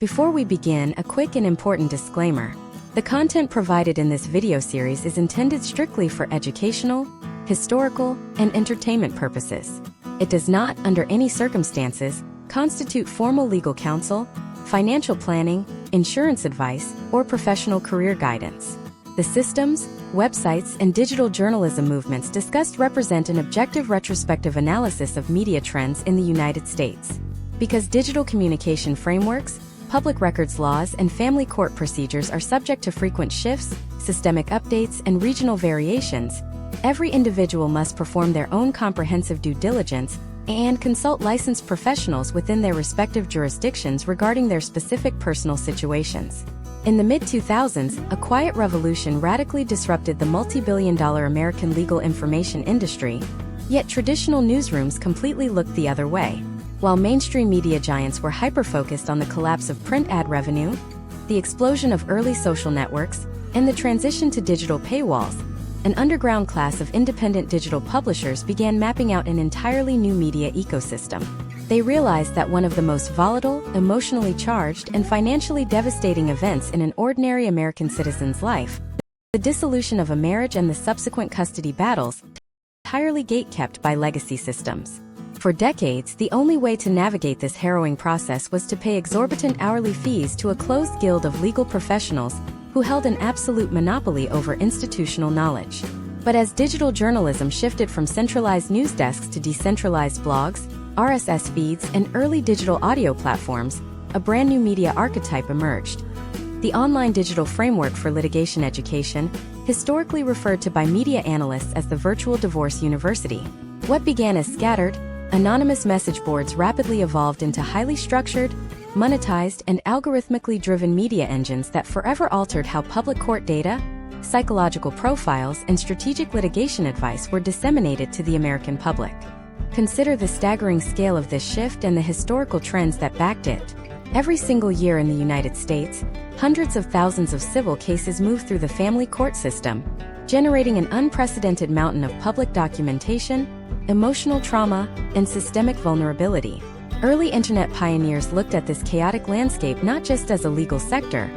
Before we begin, a quick and important disclaimer. The content provided in this video series is intended strictly for educational, historical, and entertainment purposes. It does not, under any circumstances, constitute formal legal counsel, financial planning, insurance advice, or professional career guidance. The systems, websites, and digital journalism movements discussed represent an objective retrospective analysis of media trends in the United States. Because digital communication frameworks, public records laws, and family court procedures are subject to frequent shifts, systemic updates, and regional variations, every individual must perform their own comprehensive due diligence and consult licensed professionals within their respective jurisdictions regarding their specific personal situations. In the mid-2000s, a quiet revolution radically disrupted the multi-billion-dollar American legal information industry, yet traditional newsrooms completely looked the other way. While mainstream media giants were hyper-focused on the collapse of print ad revenue, the explosion of early social networks, and the transition to digital paywalls, an underground class of independent digital publishers began mapping out an entirely new media ecosystem. They realized that one of the most volatile, emotionally charged, and financially devastating events in an ordinary American citizen's life, the dissolution of a marriage and the subsequent custody battles, entirely gatekept by legacy systems. For decades, the only way to navigate this harrowing process was to pay exorbitant hourly fees to a closed guild of legal professionals who held an absolute monopoly over institutional knowledge. But as digital journalism shifted from centralized news desks to decentralized blogs, RSS feeds, and early digital audio platforms, a brand new media archetype emerged. The online digital framework for litigation education, historically referred to by media analysts as the virtual divorce university. What began as scattered, anonymous message boards rapidly evolved into highly structured, monetized, and algorithmically driven media engines that forever altered how public court data, psychological profiles, and strategic litigation advice were disseminated to the American public. Consider the staggering scale of this shift and the historical trends that backed it. Every single year in the United States, hundreds of thousands of civil cases move through the family court system, generating an unprecedented mountain of public documentation, emotional trauma, and systemic vulnerability. Early internet pioneers looked at this chaotic landscape not just as a legal sector,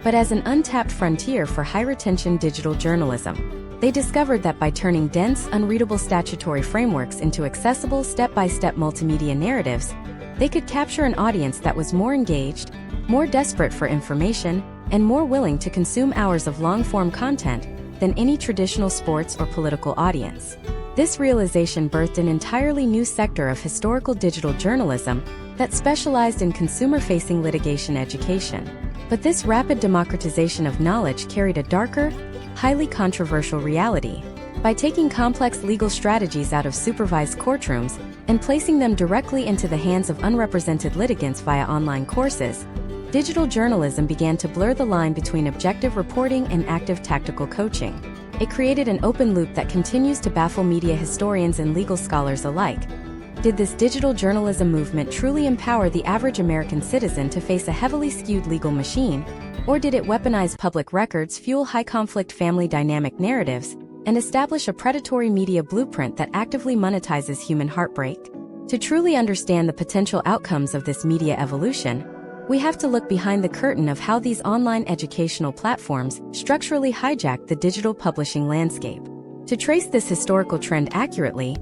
but as an untapped frontier for high-retention digital journalism. They discovered that by turning dense, unreadable statutory frameworks into accessible, step-by-step multimedia narratives, they could capture an audience that was more engaged, more desperate for information, and more willing to consume hours of long-form content than any traditional sports or political audience. This realization birthed an entirely new sector of historical digital journalism that specialized in consumer-facing litigation education. But this rapid democratization of knowledge carried a darker, highly controversial reality. By taking complex legal strategies out of supervised courtrooms and placing them directly into the hands of unrepresented litigants via online courses, digital journalism began to blur the line between objective reporting and active tactical coaching. It created an open loop that continues to baffle media historians and legal scholars alike. Did this digital journalism movement truly empower the average American citizen to face a heavily skewed legal machine, or did it weaponize public records, fuel high-conflict family dynamic narratives, and establish a predatory media blueprint that actively monetizes human heartbreak? To truly understand the potential outcomes of this media evolution, we have to look behind the curtain of how these online educational platforms structurally hijack the digital publishing landscape. To trace this historical trend accurately,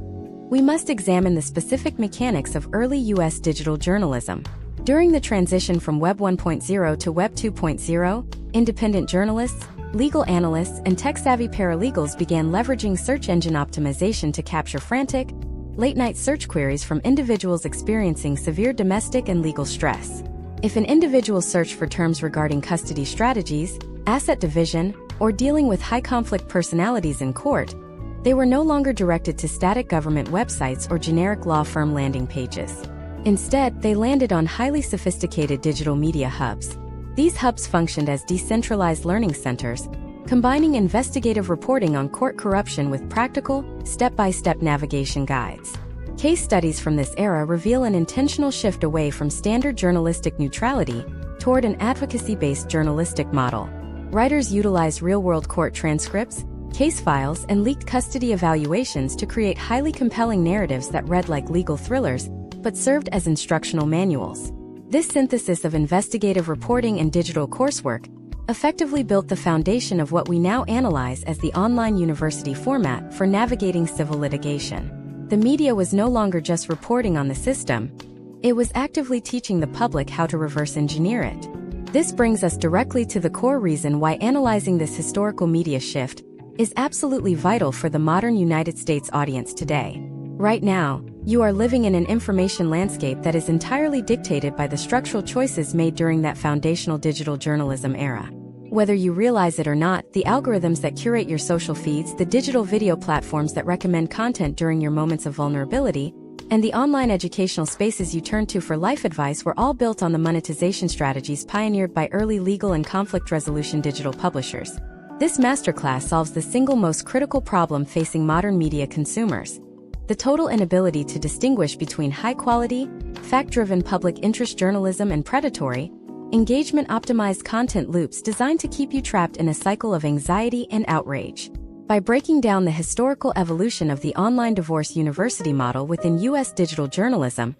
we must examine the specific mechanics of early U.S. digital journalism. During the transition from Web 1.0 to Web 2.0, independent journalists, legal analysts, and tech-savvy paralegals began leveraging search engine optimization to capture frantic, late-night search queries from individuals experiencing severe domestic and legal stress. If an individual searched for terms regarding custody strategies, asset division, or dealing with high-conflict personalities in court, they were no longer directed to static government websites or generic law firm landing pages. Instead, they landed on highly sophisticated digital media hubs. These hubs functioned as decentralized learning centers, combining investigative reporting on court corruption with practical, step-by-step navigation guides. Case studies from this era reveal an intentional shift away from standard journalistic neutrality toward an advocacy-based journalistic model. Writers utilized real-world court transcripts, case files, and leaked custody evaluations to create highly compelling narratives that read like legal thrillers, but served as instructional manuals. This synthesis of investigative reporting and digital coursework effectively built the foundation of what we now analyze as the online university format for navigating civil litigation. The media was no longer just reporting on the system, it was actively teaching the public how to reverse engineer it. This brings us directly to the core reason why analyzing this historical media shift is absolutely vital for the modern United States audience today. Right now, you are living in an information landscape that is entirely dictated by the structural choices made during that foundational digital journalism era. Whether you realize it or not, the algorithms that curate your social feeds, the digital video platforms that recommend content during your moments of vulnerability, and the online educational spaces you turn to for life advice were all built on the monetization strategies pioneered by early legal and conflict resolution digital publishers. This masterclass solves the single most critical problem facing modern media consumers: the total inability to distinguish between high-quality, fact-driven public interest journalism and predatory, engagement-optimized content loops designed to keep you trapped in a cycle of anxiety and outrage. By breaking down the historical evolution of the online divorce university model within U.S. digital journalism,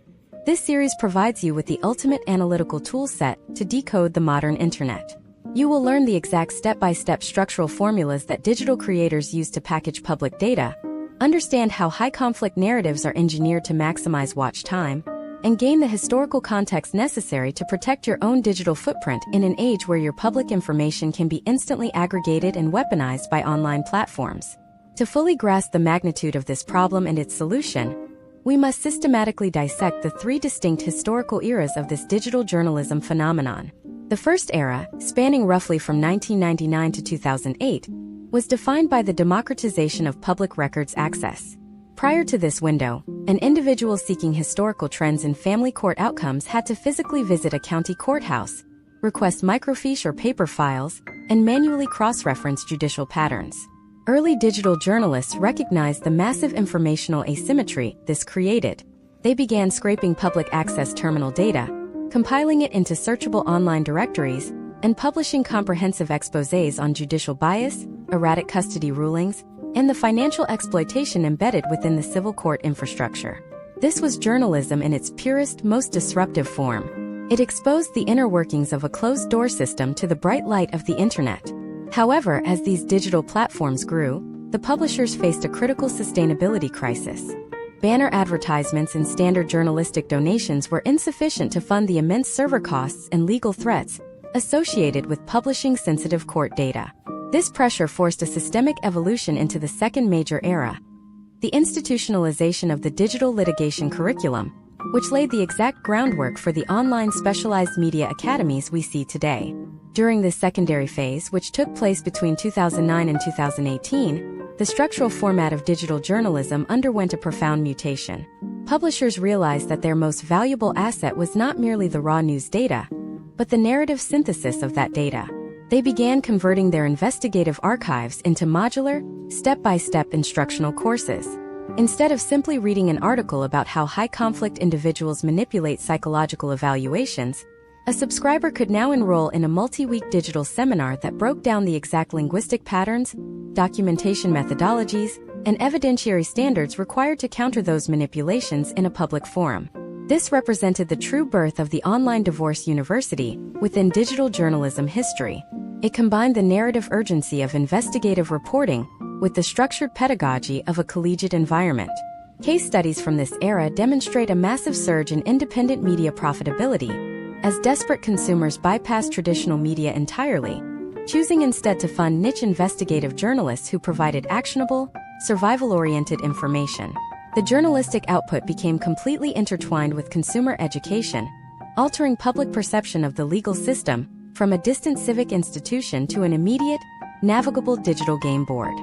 this series provides you with the ultimate analytical toolset to decode the modern internet. You will learn the exact step-by-step structural formulas that digital creators use to package public data, understand how high-conflict narratives are engineered to maximize watch time, and gain the historical context necessary to protect your own digital footprint in an age where your public information can be instantly aggregated and weaponized by online platforms. To fully grasp the magnitude of this problem and its solution, we must systematically dissect the three distinct historical eras of this digital journalism phenomenon. The first era, spanning roughly from 1999 to 2008, was defined by the democratization of public records access. Prior to this window, an individual seeking historical trends in family court outcomes had to physically visit a county courthouse, request microfiche or paper files, and manually cross-reference judicial patterns. Early digital journalists recognized the massive informational asymmetry this created. They began scraping public access terminal data, compiling it into searchable online directories, and publishing comprehensive exposés on judicial bias, erratic custody rulings, and the financial exploitation embedded within the civil court infrastructure. This was journalism in its purest, most disruptive form. It exposed the inner workings of a closed-door system to the bright light of the internet. However, as these digital platforms grew, the publishers faced a critical sustainability crisis. Banner advertisements and standard journalistic donations were insufficient to fund the immense server costs and legal threats associated with publishing sensitive court data. This pressure forced a systemic evolution into the second major era, the institutionalization of the digital litigation curriculum, which laid the exact groundwork for the online specialized media academies we see today. During this secondary phase, which took place between 2009 and 2018, the structural format of digital journalism underwent a profound mutation. Publishers realized that their most valuable asset was not merely the raw news data, but the narrative synthesis of that data. They began converting their investigative archives into modular, step-by-step instructional courses. Instead of simply reading an article about how high-conflict individuals manipulate psychological evaluations, a subscriber could now enroll in a multi-week digital seminar that broke down the exact linguistic patterns, documentation methodologies, and evidentiary standards required to counter those manipulations in a public forum. This represented the true birth of the online divorce university within digital journalism history. It combined the narrative urgency of investigative reporting with the structured pedagogy of a collegiate environment. Case studies from this era demonstrate a massive surge in independent media profitability, as desperate consumers bypassed traditional media entirely, choosing instead to fund niche investigative journalists who provided actionable, survival-oriented information. The journalistic output became completely intertwined with consumer education, altering public perception of the legal system from a distant civic institution to an immediate, navigable digital game board.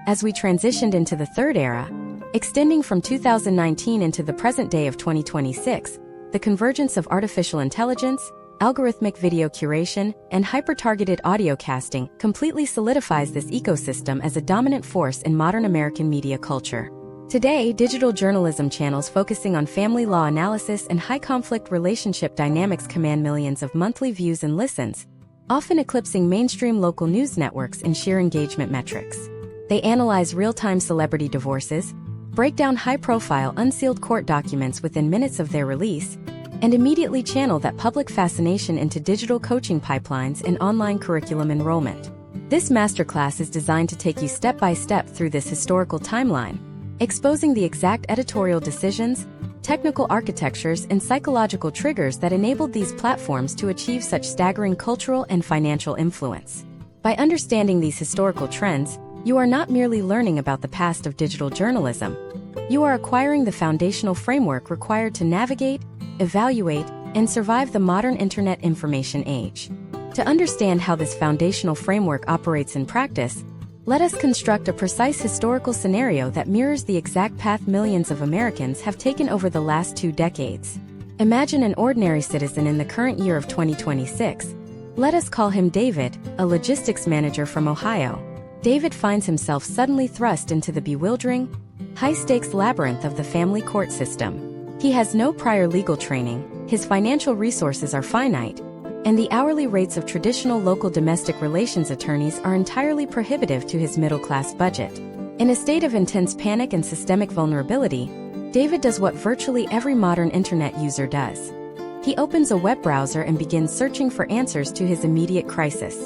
As we transitioned into the third era, extending from 2019 into the present day of 2026, the convergence of artificial intelligence, algorithmic video curation, and hyper-targeted audio casting completely solidifies this ecosystem as a dominant force in modern American media culture. Today, digital journalism channels focusing on family law analysis and high-conflict relationship dynamics command millions of monthly views and listens, often eclipsing mainstream local news networks in sheer engagement metrics. They analyze real-time celebrity divorces, break down high-profile unsealed court documents within minutes of their release, and immediately channel that public fascination into digital coaching pipelines and online curriculum enrollment. This masterclass is designed to take you step by step through this historical timeline, exposing the exact editorial decisions, technical architectures, and psychological triggers that enabled these platforms to achieve such staggering cultural and financial influence. By understanding these historical trends, you are not merely learning about the past of digital journalism. You are acquiring the foundational framework required to navigate, evaluate, and survive the modern internet information age. To understand how this foundational framework operates in practice, let us construct a precise historical scenario that mirrors the exact path millions of Americans have taken over the last 2 decades. Imagine an ordinary citizen in the current year of 2026. Let us call him David, a logistics manager from Ohio. David finds himself suddenly thrust into the bewildering, high-stakes labyrinth of the family court system. He has no prior legal training, his financial resources are finite, and the hourly rates of traditional local domestic relations attorneys are entirely prohibitive to his middle-class budget. In a state of intense panic and systemic vulnerability, David does what virtually every modern internet user does. He opens a web browser and begins searching for answers to his immediate crisis.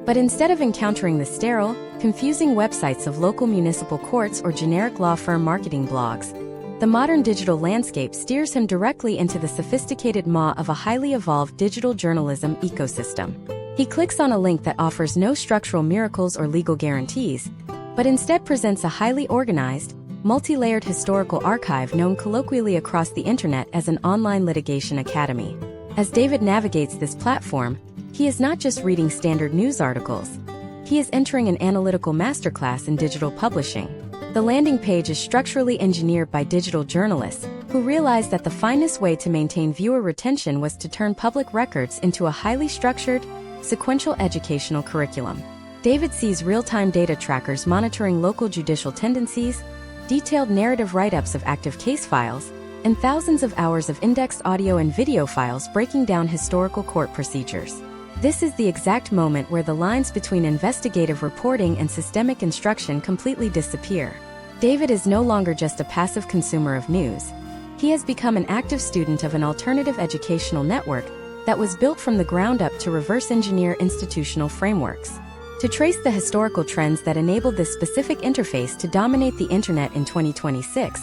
But instead of encountering the sterile, confusing websites of local municipal courts or generic law firm marketing blogs, the modern digital landscape steers him directly into the sophisticated maw of a highly evolved digital journalism ecosystem. He clicks on a link that offers no structural miracles or legal guarantees, but instead presents a highly organized, multi-layered historical archive known colloquially across the internet as an online litigation academy. As David navigates this platform, he is not just reading standard news articles. He is entering an analytical masterclass in digital publishing. The landing page is structurally engineered by digital journalists who realized that the finest way to maintain viewer retention was to turn public records into a highly structured, sequential educational curriculum. David sees real-time data trackers monitoring local judicial tendencies, detailed narrative write-ups of active case files, and thousands of hours of indexed audio and video files breaking down historical court procedures. This is the exact moment where the lines between investigative reporting and systemic instruction completely disappear. David is no longer just a passive consumer of news. He has become an active student of an alternative educational network that was built from the ground up to reverse engineer institutional frameworks. To trace the historical trends that enabled this specific interface to dominate the internet in 2026,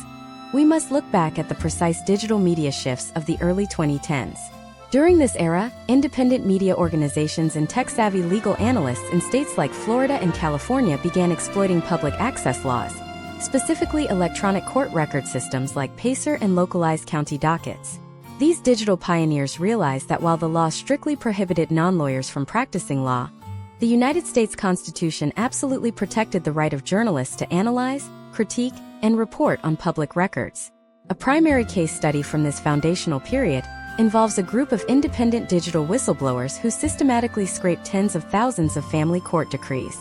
we must look back at the precise digital media shifts of the early 2010s. During this era, independent media organizations and tech-savvy legal analysts in states like Florida and California began exploiting public access laws, specifically electronic court record systems like PACER and localized county dockets. These digital pioneers realized that while the law strictly prohibited non-lawyers from practicing law, the United States Constitution absolutely protected the right of journalists to analyze, critique, and report on public records. A primary case study from this foundational period involves a group of independent digital whistleblowers who systematically scraped tens of thousands of family court decrees.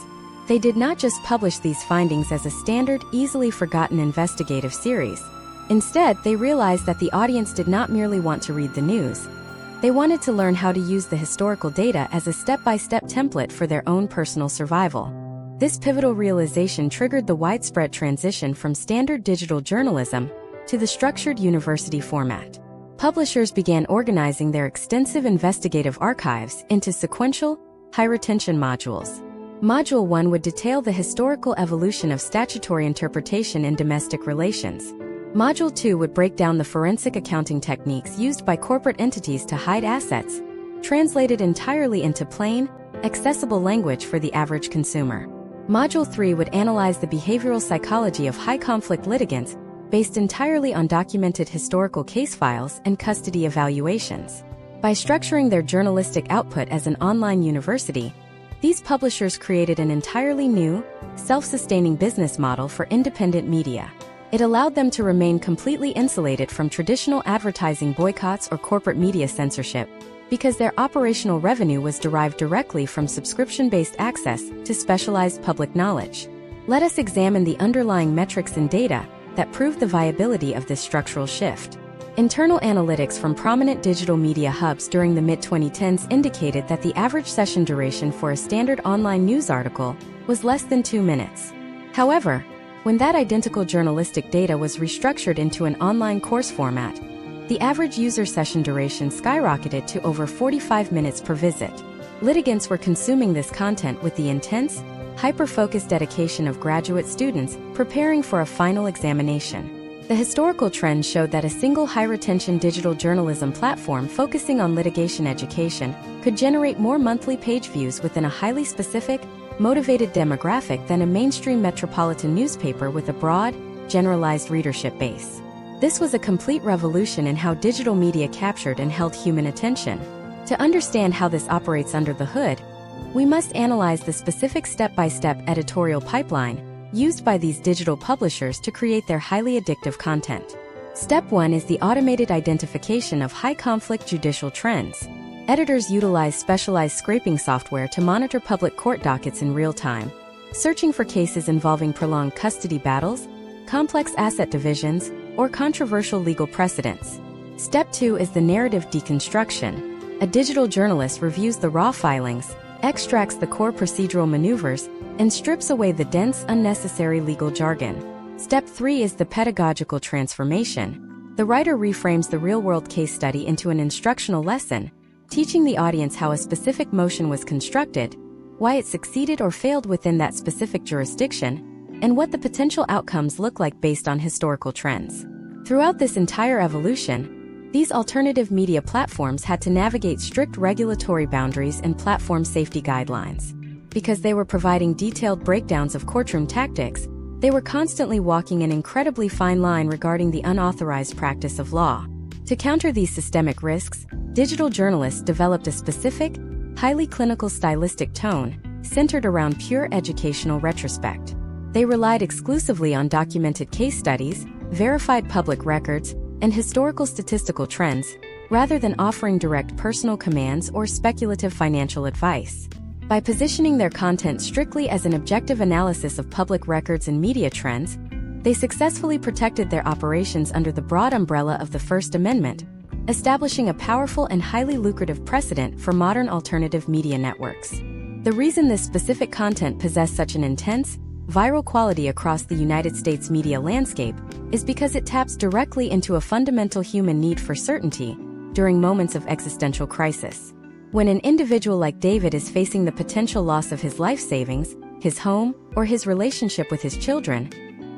They did not just publish these findings as a standard, easily forgotten investigative series. Instead, they realized that the audience did not merely want to read the news. They wanted to learn how to use the historical data as a step-by-step template for their own personal survival. This pivotal realization triggered the widespread transition from standard digital journalism to the structured university format. Publishers began organizing their extensive investigative archives into sequential, high-retention modules. Module 1 would detail the historical evolution of statutory interpretation in domestic relations. Module 2 would break down the forensic accounting techniques used by corporate entities to hide assets, translated entirely into plain, accessible language for the average consumer. Module 3 would analyze the behavioral psychology of high-conflict litigants based entirely on documented historical case files and custody evaluations. By structuring their journalistic output as an online university, these publishers created an entirely new, self-sustaining business model for independent media. It allowed them to remain completely insulated from traditional advertising boycotts or corporate media censorship, because their operational revenue was derived directly from subscription-based access to specialized public knowledge. Let us examine the underlying metrics and data that proved the viability of this structural shift. Internal analytics from prominent digital media hubs during the mid-2010s indicated that the average session duration for a standard online news article was less than 2 minutes. However, when that identical journalistic data was restructured into an online course format, The average user session duration skyrocketed to over 45 minutes per visit. Litigants were consuming this content with the intense, hyper-focused dedication of graduate students preparing for a final examination. The historical trend showed that a single high-retention digital journalism platform focusing on litigation education could generate more monthly page views within a highly specific, motivated demographic than a mainstream metropolitan newspaper with a broad, generalized readership base. This was a complete revolution in how digital media captured and held human attention. To understand how this operates under the hood, we must analyze the specific step-by-step editorial pipeline used by these digital publishers to create their highly addictive content. Step 1 is the automated identification of high-conflict judicial trends. Editors utilize specialized scraping software to monitor public court dockets in real time, searching for cases involving prolonged custody battles, complex asset divisions, or controversial legal precedents. Step 2 is the narrative deconstruction. A digital journalist reviews the raw filings, extracts the core procedural maneuvers, and strips away the dense, unnecessary legal jargon. Step 3 is the pedagogical transformation. The writer reframes the real-world case study into an instructional lesson, teaching the audience how a specific motion was constructed, why it succeeded or failed within that specific jurisdiction, and what the potential outcomes look like based on historical trends. Throughout this entire evolution, these alternative media platforms had to navigate strict regulatory boundaries and platform safety guidelines. Because they were providing detailed breakdowns of courtroom tactics, they were constantly walking an incredibly fine line regarding the unauthorized practice of law. To counter these systemic risks, digital journalists developed a specific, highly clinical stylistic tone centered around pure educational retrospect. They relied exclusively on documented case studies, verified public records, and historical statistical trends, rather than offering direct personal commands or speculative financial advice. By positioning their content strictly as an objective analysis of public records and media trends, they successfully protected their operations under the broad umbrella of the First Amendment, establishing a powerful and highly lucrative precedent for modern alternative media networks. The reason this specific content possessed such an intense, viral quality across the United States media landscape is because it taps directly into a fundamental human need for certainty during moments of existential crisis. When an individual like David is facing the potential loss of his life savings, his home, or his relationship with his children,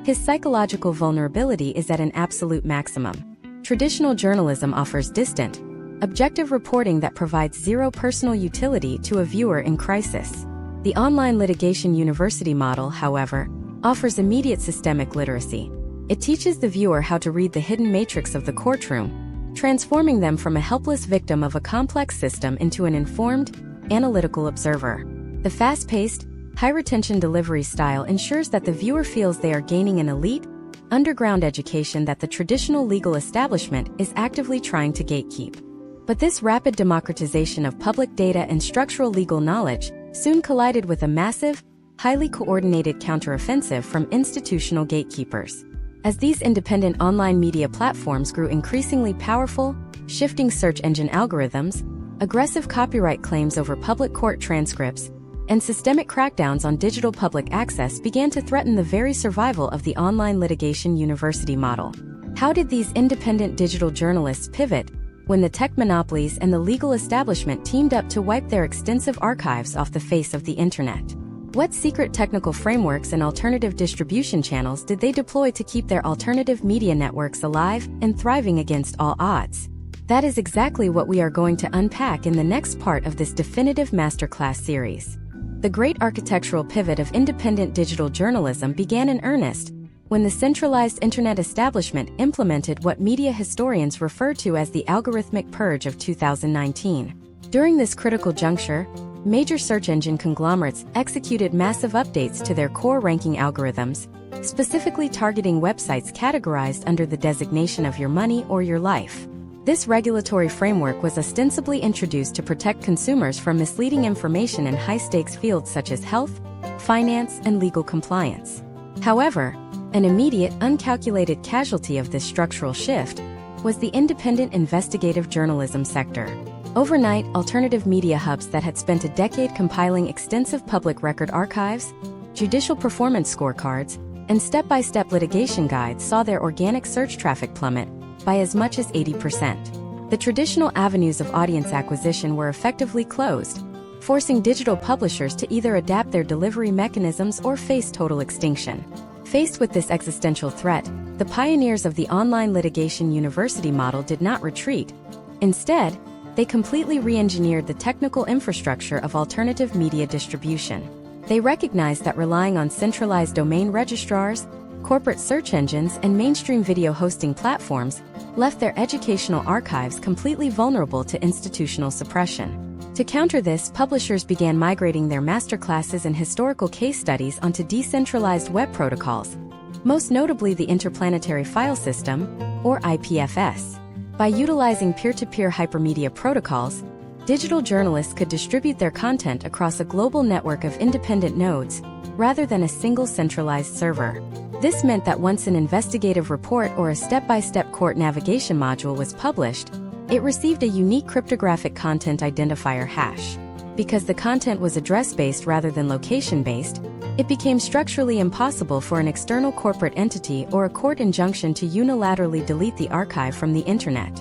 his psychological vulnerability is at an absolute maximum. Traditional journalism offers distant, objective reporting that provides zero personal utility to a viewer in crisis. The online litigation university model, however, offers immediate systemic literacy. It teaches the viewer how to read the hidden matrix of the courtroom, transforming them from a helpless victim of a complex system into an informed, analytical observer. The fast-paced, high-retention delivery style ensures that the viewer feels they are gaining an elite, underground education that the traditional legal establishment is actively trying to gatekeep. But this rapid democratization of public data and structural legal knowledge soon collided with a massive, highly coordinated counteroffensive from institutional gatekeepers. As these independent online media platforms grew increasingly powerful, shifting search engine algorithms, aggressive copyright claims over public court transcripts, and systemic crackdowns on digital public access began to threaten the very survival of the online litigation university model. How did these independent digital journalists pivot when the tech monopolies and the legal establishment teamed up to wipe their extensive archives off the face of the internet? What secret technical frameworks and alternative distribution channels did they deploy to keep their alternative media networks alive and thriving against all odds? That is exactly what we are going to unpack in the next part of this definitive masterclass series. The great architectural pivot of independent digital journalism began in earnest when the centralized internet establishment implemented what media historians refer to as the algorithmic purge of 2019. During this critical juncture, major search engine conglomerates executed massive updates to their core ranking algorithms, specifically targeting websites categorized under the designation of your money or your life. This regulatory framework was ostensibly introduced to protect consumers from misleading information in high-stakes fields such as health, finance, and legal compliance. However, an immediate, uncalculated casualty of this structural shift was the independent investigative journalism sector. Overnight, alternative media hubs that had spent a decade compiling extensive public record archives, judicial performance scorecards, and step-by-step litigation guides saw their organic search traffic plummet by as much as 80%. The traditional avenues of audience acquisition were effectively closed, forcing digital publishers to either adapt their delivery mechanisms or face total extinction. Faced with this existential threat, the pioneers of the online litigation university model did not retreat. Instead, they completely re-engineered the technical infrastructure of alternative media distribution. They recognized that relying on centralized domain registrars, corporate search engines, and mainstream video hosting platforms left their educational archives completely vulnerable to institutional suppression. To counter this, publishers began migrating their masterclasses and historical case studies onto decentralized web protocols, most notably the Interplanetary File System, or IPFS. By utilizing peer-to-peer hypermedia protocols, digital journalists could distribute their content across a global network of independent nodes, rather than a single centralized server. This meant that once an investigative report or a step-by-step court navigation module was published, it received a unique cryptographic content identifier hash. Because the content was address-based rather than location-based, it became structurally impossible for an external corporate entity or a court injunction to unilaterally delete the archive from the internet.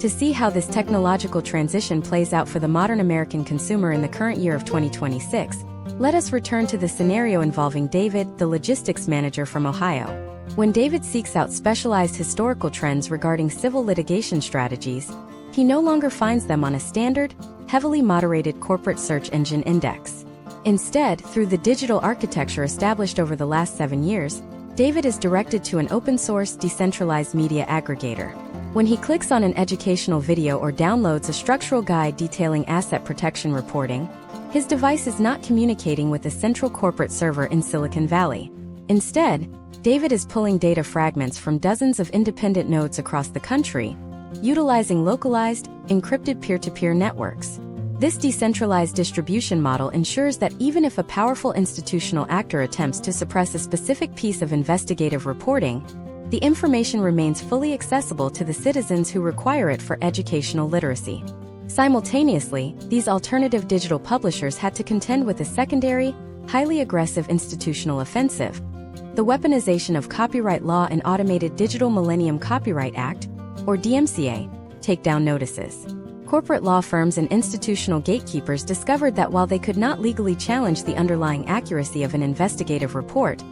To see how this technological transition plays out for the modern American consumer in the current year of 2026, let us return to the scenario involving David, the logistics manager from Ohio. When David seeks out specialized historical trends regarding civil litigation strategies, he no longer finds them on a standard, heavily moderated corporate search engine index. Instead, through the digital architecture established over the last 7 years, David is directed to an open-source, decentralized media aggregator. When he clicks on an educational video or downloads a structural guide detailing asset protection reporting, his device is not communicating with a central corporate server in Silicon Valley. Instead, David is pulling data fragments from dozens of independent nodes across the country, utilizing localized, encrypted peer-to-peer networks. This decentralized distribution model ensures that even if a powerful institutional actor attempts to suppress a specific piece of investigative reporting, the information remains fully accessible to the citizens who require it for educational literacy. Simultaneously, these alternative digital publishers had to contend with a secondary, highly aggressive institutional offensive: the weaponization of copyright law and automated Digital Millennium Copyright Act, or DMCA, takedown notices. Corporate law firms and institutional gatekeepers discovered that while they could not legally challenge the underlying accuracy of an investigative report,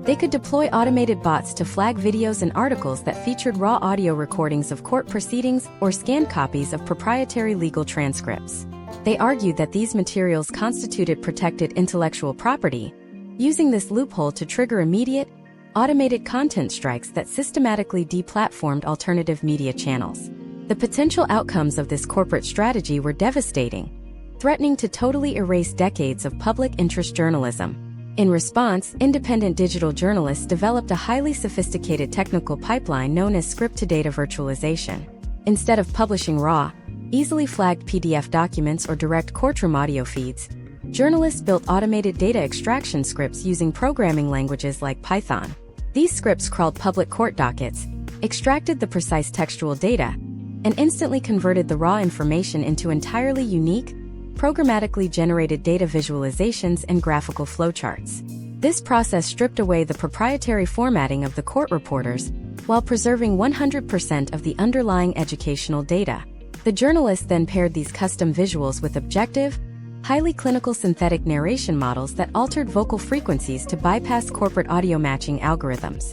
they could deploy automated bots to flag videos and articles that featured raw audio recordings of court proceedings or scanned copies of proprietary legal transcripts. They argued that these materials constituted protected intellectual property, using this loophole to trigger immediate, automated content strikes that systematically deplatformed alternative media channels. The potential outcomes of this corporate strategy were devastating, threatening to totally erase decades of public interest journalism. In response, independent digital journalists developed a highly sophisticated technical pipeline known as script-to-data virtualization. Instead of publishing raw, easily flagged PDF documents or direct courtroom audio feeds, journalists built automated data extraction scripts using programming languages like Python. These scripts crawled public court dockets, extracted the precise textual data, and instantly converted the raw information into entirely unique, programmatically generated data visualizations and graphical flowcharts. This process stripped away the proprietary formatting of the court reporters while preserving 100% of the underlying educational data. The journalists then paired these custom visuals with objective, highly clinical synthetic narration models that altered vocal frequencies to bypass corporate audio matching algorithms.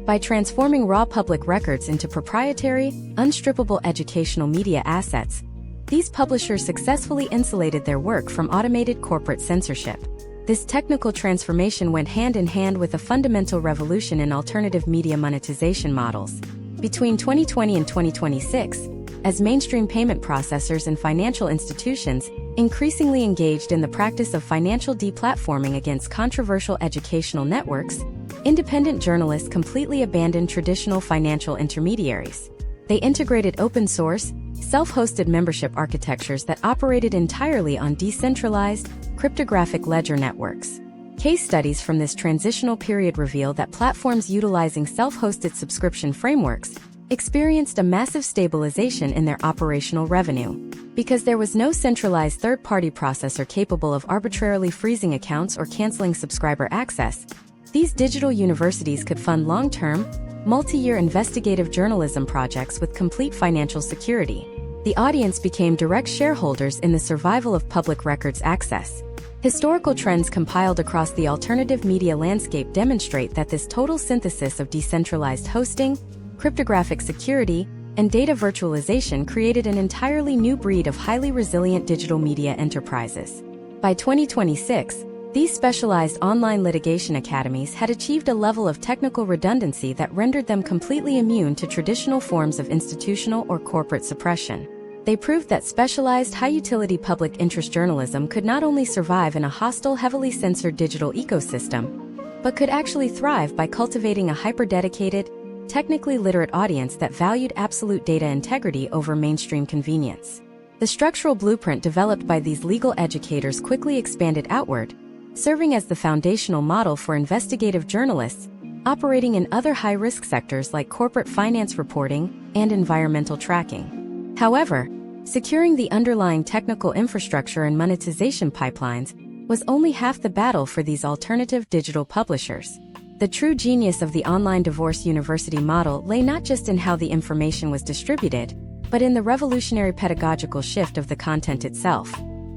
By transforming raw public records into proprietary, unstrippable educational media assets, these publishers successfully insulated their work from automated corporate censorship. This technical transformation went hand in hand with a fundamental revolution in alternative media monetization models. Between 2020 and 2026, as mainstream payment processors and financial institutions increasingly engaged in the practice of financial deplatforming against controversial educational networks, independent journalists completely abandoned traditional financial intermediaries. They integrated open-source, self-hosted membership architectures that operated entirely on decentralized, cryptographic ledger networks. Case studies from this transitional period reveal that platforms utilizing self-hosted subscription frameworks experienced a massive stabilization in their operational revenue. Because there was no centralized third-party processor capable of arbitrarily freezing accounts or canceling subscriber access, these digital universities could fund long-term, multi-year investigative journalism projects with complete financial security. The audience became direct shareholders in the survival of public records access. Historical trends compiled across the alternative media landscape demonstrate that this total synthesis of decentralized hosting, cryptographic security, and data virtualization created an entirely new breed of highly resilient digital media enterprises. By 2026, these specialized online litigation academies had achieved a level of technical redundancy that rendered them completely immune to traditional forms of institutional or corporate suppression. They proved that specialized high-utility public interest journalism could not only survive in a hostile, heavily censored digital ecosystem, but could actually thrive by cultivating a hyper-dedicated, technically literate audience that valued absolute data integrity over mainstream convenience. The structural blueprint developed by these legal educators quickly expanded outward, serving as the foundational model for investigative journalists operating in other high-risk sectors like corporate finance reporting and environmental tracking. However, securing the underlying technical infrastructure and monetization pipelines was only half the battle for these alternative digital publishers. The true genius of the online divorce university model lay not just in how the information was distributed, but in the revolutionary pedagogical shift of the content itself.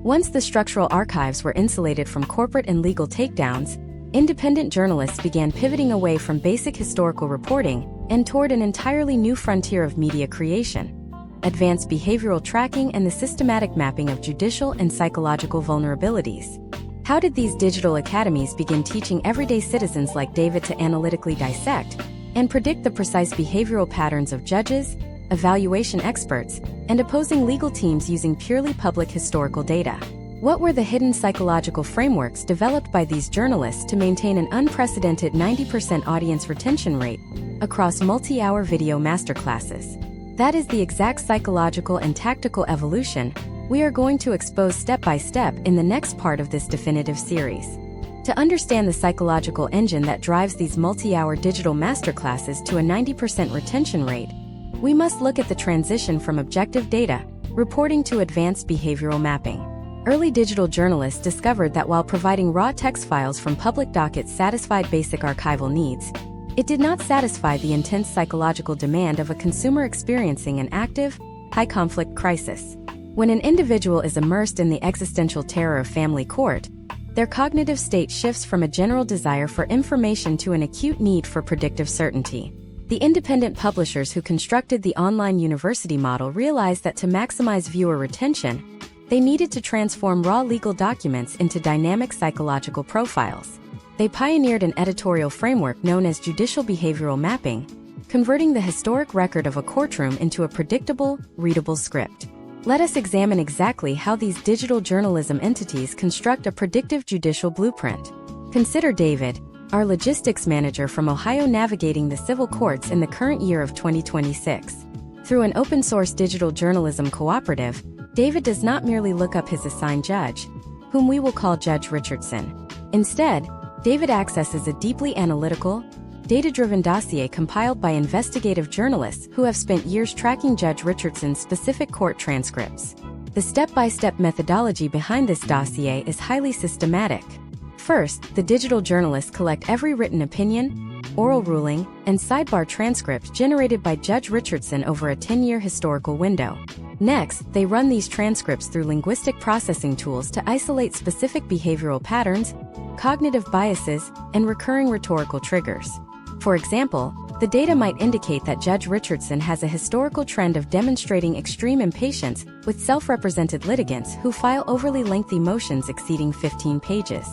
Once the structural archives were insulated from corporate and legal takedowns, independent journalists began pivoting away from basic historical reporting and toward an entirely new frontier of media creation: advanced behavioral tracking and the systematic mapping of judicial and psychological vulnerabilities. How did these digital academies begin teaching everyday citizens like David to analytically dissect and predict the precise behavioral patterns of judges, evaluation experts, and opposing legal teams using purely public historical data? What were the hidden psychological frameworks developed by these journalists to maintain an unprecedented 90% audience retention rate across multi-hour video masterclasses? That is the exact psychological and tactical evolution we are going to expose step by step in the next part of this definitive series. To understand the psychological engine that drives these multi-hour digital masterclasses to a 90% retention rate, we must look at the transition from objective data reporting to advanced behavioral mapping. Early digital journalists discovered that while providing raw text files from public dockets satisfied basic archival needs, it did not satisfy the intense psychological demand of a consumer experiencing an active, high-conflict crisis. When an individual is immersed in the existential terror of family court, their cognitive state shifts from a general desire for information to an acute need for predictive certainty. The independent publishers who constructed the online university model realized that to maximize viewer retention, they needed to transform raw legal documents into dynamic psychological profiles. They pioneered an editorial framework known as judicial behavioral mapping, converting the historic record of a courtroom into a predictable, readable script. Let us examine exactly how these digital journalism entities construct a predictive judicial blueprint. Consider David, our logistics manager from Ohio, navigating the civil courts in the current year of 2026. Through an open-source digital journalism cooperative, David does not merely look up his assigned judge, whom we will call Judge Richardson. Instead, David accesses a deeply analytical, data-driven dossier compiled by investigative journalists who have spent years tracking Judge Richardson's specific court transcripts. The step-by-step methodology behind this dossier is highly systematic. First, the digital journalists collect every written opinion, oral ruling, and sidebar transcript generated by Judge Richardson over a 10-year historical window. Next, they run these transcripts through linguistic processing tools to isolate specific behavioral patterns, cognitive biases, and recurring rhetorical triggers. For example, the data might indicate that Judge Richardson has a historical trend of demonstrating extreme impatience with self-represented litigants who file overly lengthy motions exceeding 15 pages.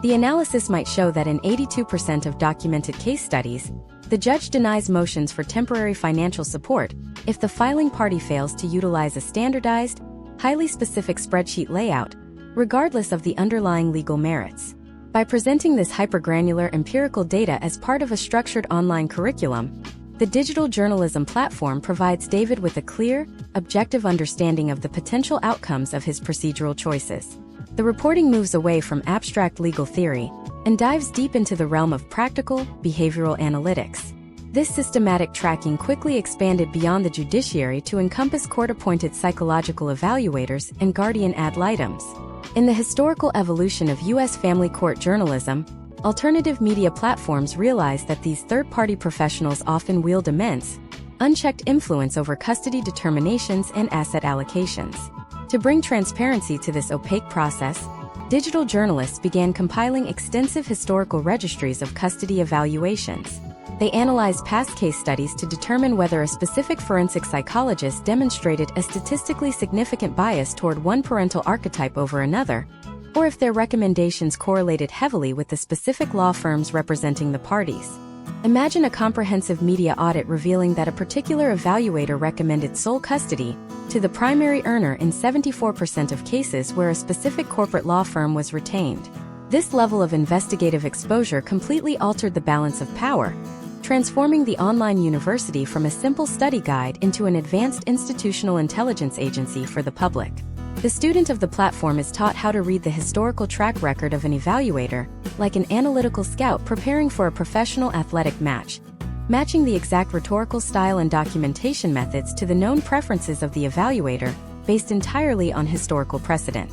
The analysis might show that in 82% of documented case studies, the judge denies motions for temporary financial support if the filing party fails to utilize a standardized, highly specific spreadsheet layout, regardless of the underlying legal merits. By presenting this hypergranular empirical data as part of a structured online curriculum, the digital journalism platform provides David with a clear, objective understanding of the potential outcomes of his procedural choices. The reporting moves away from abstract legal theory and dives deep into the realm of practical, behavioral analytics. This systematic tracking quickly expanded beyond the judiciary to encompass court-appointed psychological evaluators and guardian ad litems. In the historical evolution of U.S. family court journalism, alternative media platforms realize that these third-party professionals often wield immense, unchecked influence over custody determinations and asset allocations. To bring transparency to this opaque process, digital journalists began compiling extensive historical registries of custody evaluations. They analyzed past case studies to determine whether a specific forensic psychologist demonstrated a statistically significant bias toward one parental archetype over another, or if their recommendations correlated heavily with the specific law firms representing the parties. Imagine a comprehensive media audit revealing that a particular evaluator recommended sole custody to the primary earner in 74% of cases where a specific corporate law firm was retained. This level of investigative exposure completely altered the balance of power, transforming the online university from a simple study guide into an advanced institutional intelligence agency for the public. The student of the platform is taught how to read the historical track record of an evaluator, like an analytical scout preparing for a professional athletic match, matching the exact rhetorical style and documentation methods to the known preferences of the evaluator, based entirely on historical precedent.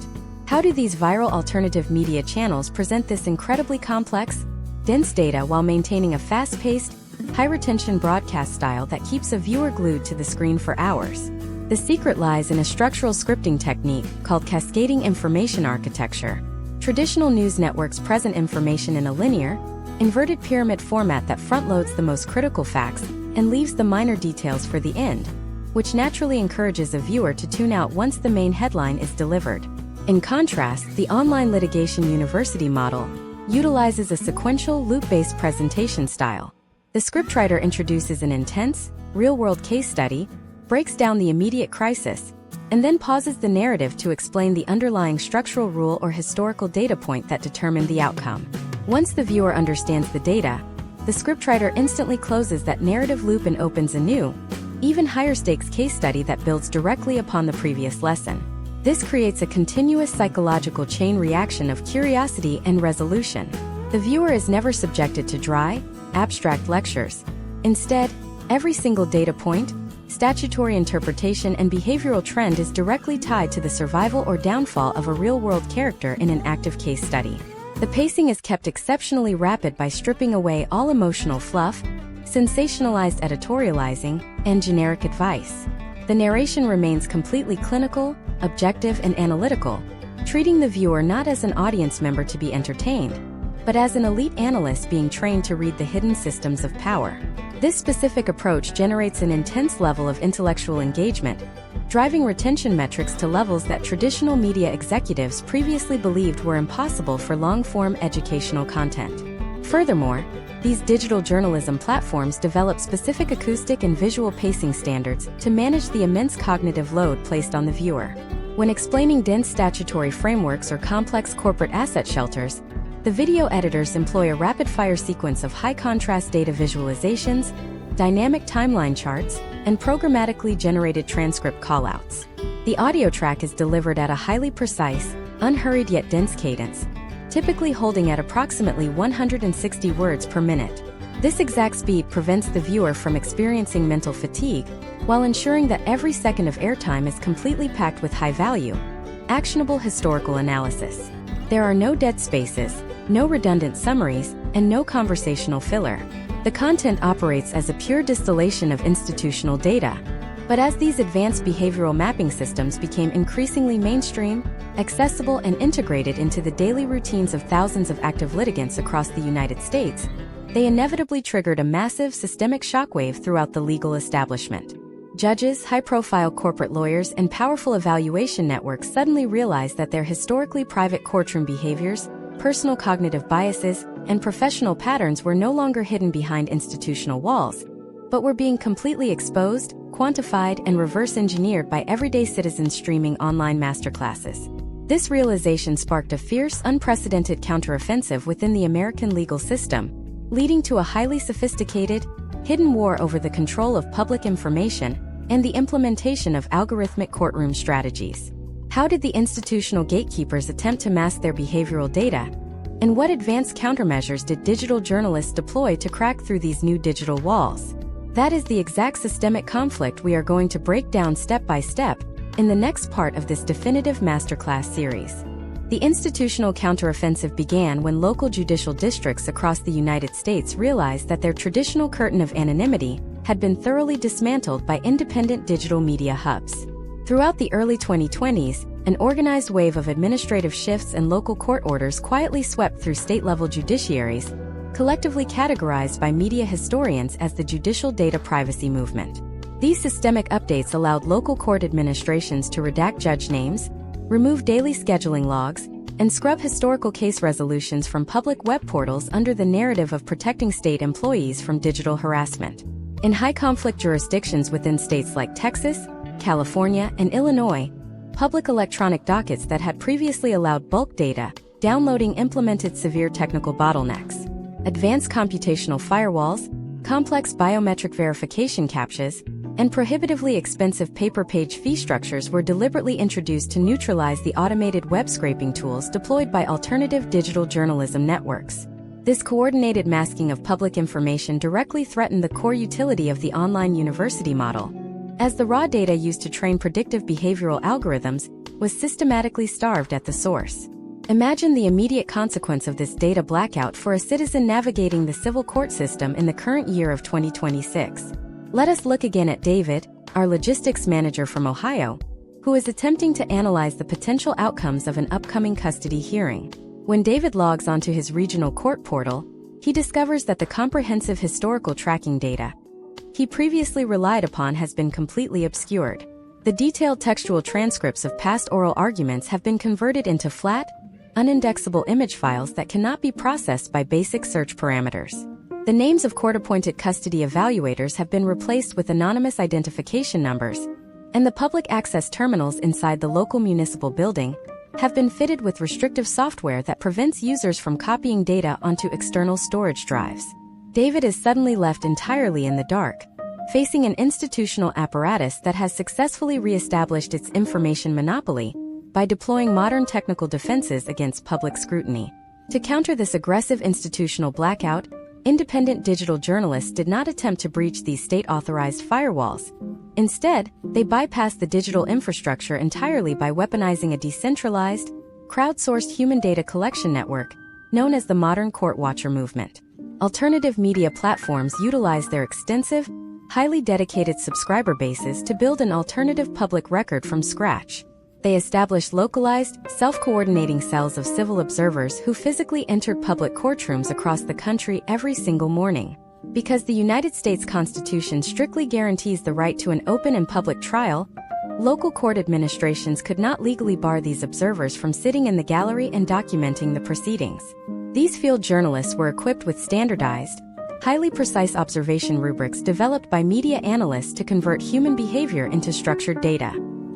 How do these viral alternative media channels present this incredibly complex, dense data while maintaining a fast-paced, high-retention broadcast style that keeps a viewer glued to the screen for hours? The secret lies in a structural scripting technique called cascading information architecture. Traditional news networks present information in a linear, inverted pyramid format that front-loads the most critical facts and leaves the minor details for the end, which naturally encourages a viewer to tune out once the main headline is delivered. In contrast, the online litigation university model utilizes a sequential, loop-based presentation style. The scriptwriter introduces an intense, real-world case study, breaks down the immediate crisis, and then pauses the narrative to explain the underlying structural rule or historical data point that determined the outcome. Once the viewer understands the data, the scriptwriter instantly closes that narrative loop and opens a new, even higher-stakes case study that builds directly upon the previous lesson. This creates a continuous psychological chain reaction of curiosity and resolution. The viewer is never subjected to dry, abstract lectures. Instead, every single data point, statutory interpretation and behavioral trend is directly tied to the survival or downfall of a real-world character in an active case study. The pacing is kept exceptionally rapid by stripping away all emotional fluff, sensationalized editorializing, and generic advice. The narration remains completely clinical, objective, and analytical, treating the viewer not as an audience member to be entertained, but as an elite analyst being trained to read the hidden systems of power. This specific approach generates an intense level of intellectual engagement, driving retention metrics to levels that traditional media executives previously believed were impossible for long-form educational content. Furthermore, these digital journalism platforms develop specific acoustic and visual pacing standards to manage the immense cognitive load placed on the viewer. When explaining dense statutory frameworks or complex corporate asset shelters, the video editors employ a rapid-fire sequence of high-contrast data visualizations, dynamic timeline charts, and programmatically generated transcript callouts. The audio track is delivered at a highly precise, unhurried yet dense cadence, typically holding at approximately 160 words per minute. This exact speed prevents the viewer from experiencing mental fatigue, while ensuring that every second of airtime is completely packed with high-value, actionable historical analysis. There are no dead spaces, no redundant summaries, and no conversational filler. The content operates as a pure distillation of institutional data. But as these advanced behavioral mapping systems became increasingly mainstream, accessible, and integrated into the daily routines of thousands of active litigants across the United States, they inevitably triggered a massive systemic shockwave throughout the legal establishment. Judges, high-profile corporate lawyers, and powerful evaluation networks suddenly realized that their historically private courtroom behaviors, personal cognitive biases, and professional patterns were no longer hidden behind institutional walls, but were being completely exposed, quantified, and reverse-engineered by everyday citizens streaming online masterclasses. This realization sparked a fierce, unprecedented counteroffensive within the American legal system, leading to a highly sophisticated, hidden war over the control of public information and the implementation of algorithmic courtroom strategies. How did the institutional gatekeepers attempt to mask their behavioral data? And what advanced countermeasures did digital journalists deploy to crack through these new digital walls? That is the exact systemic conflict we are going to break down step by step in the next part of this definitive masterclass series. The institutional counteroffensive began when local judicial districts across the United States realized that their traditional curtain of anonymity had been thoroughly dismantled by independent digital media hubs. Throughout the early 2020s, an organized wave of administrative shifts and local court orders quietly swept through state-level judiciaries, collectively categorized by media historians as the judicial data privacy movement. These systemic updates allowed local court administrations to redact judge names, remove daily scheduling logs, and scrub historical case resolutions from public web portals under the narrative of protecting state employees from digital harassment. In high-conflict jurisdictions within states like Texas, California, and Illinois, public electronic dockets that had previously allowed bulk data downloading implemented severe technical bottlenecks. Advanced computational firewalls, complex biometric verification captchas, and prohibitively expensive paper-page fee structures were deliberately introduced to neutralize the automated web scraping tools deployed by alternative digital journalism networks. This coordinated masking of public information directly threatened the core utility of the online university model, as the raw data used to train predictive behavioral algorithms was systematically starved at the source. Imagine the immediate consequence of this data blackout for a citizen navigating the civil court system in the current year of 2026. Let us look again at David, our logistics manager from Ohio, who is attempting to analyze the potential outcomes of an upcoming custody hearing. When David logs onto his regional court portal, he discovers that the comprehensive historical tracking data he previously relied upon has been completely obscured. The detailed textual transcripts of past oral arguments have been converted into flat, unindexable image files that cannot be processed by basic search parameters. The names of court-appointed custody evaluators have been replaced with anonymous identification numbers, and the public access terminals inside the local municipal building have been fitted with restrictive software that prevents users from copying data onto external storage drives. David is suddenly left entirely in the dark, facing an institutional apparatus that has successfully re-established its information monopoly by deploying modern technical defenses against public scrutiny. To counter this aggressive institutional blackout, independent digital journalists did not attempt to breach these state-authorized firewalls. Instead, they bypassed the digital infrastructure entirely by weaponizing a decentralized, crowdsourced human data collection network known as the modern court watcher movement. Alternative media platforms utilize their extensive, highly dedicated subscriber bases to build an alternative public record from scratch. They established localized, self-coordinating cells of civil observers who physically entered public courtrooms across the country every single morning. Because the United States Constitution strictly guarantees the right to an open and public trial, local court administrations could not legally bar these observers from sitting in the gallery and documenting the proceedings. These field journalists were equipped with standardized, highly precise observation rubrics developed by media analysts to convert human behavior into structured data.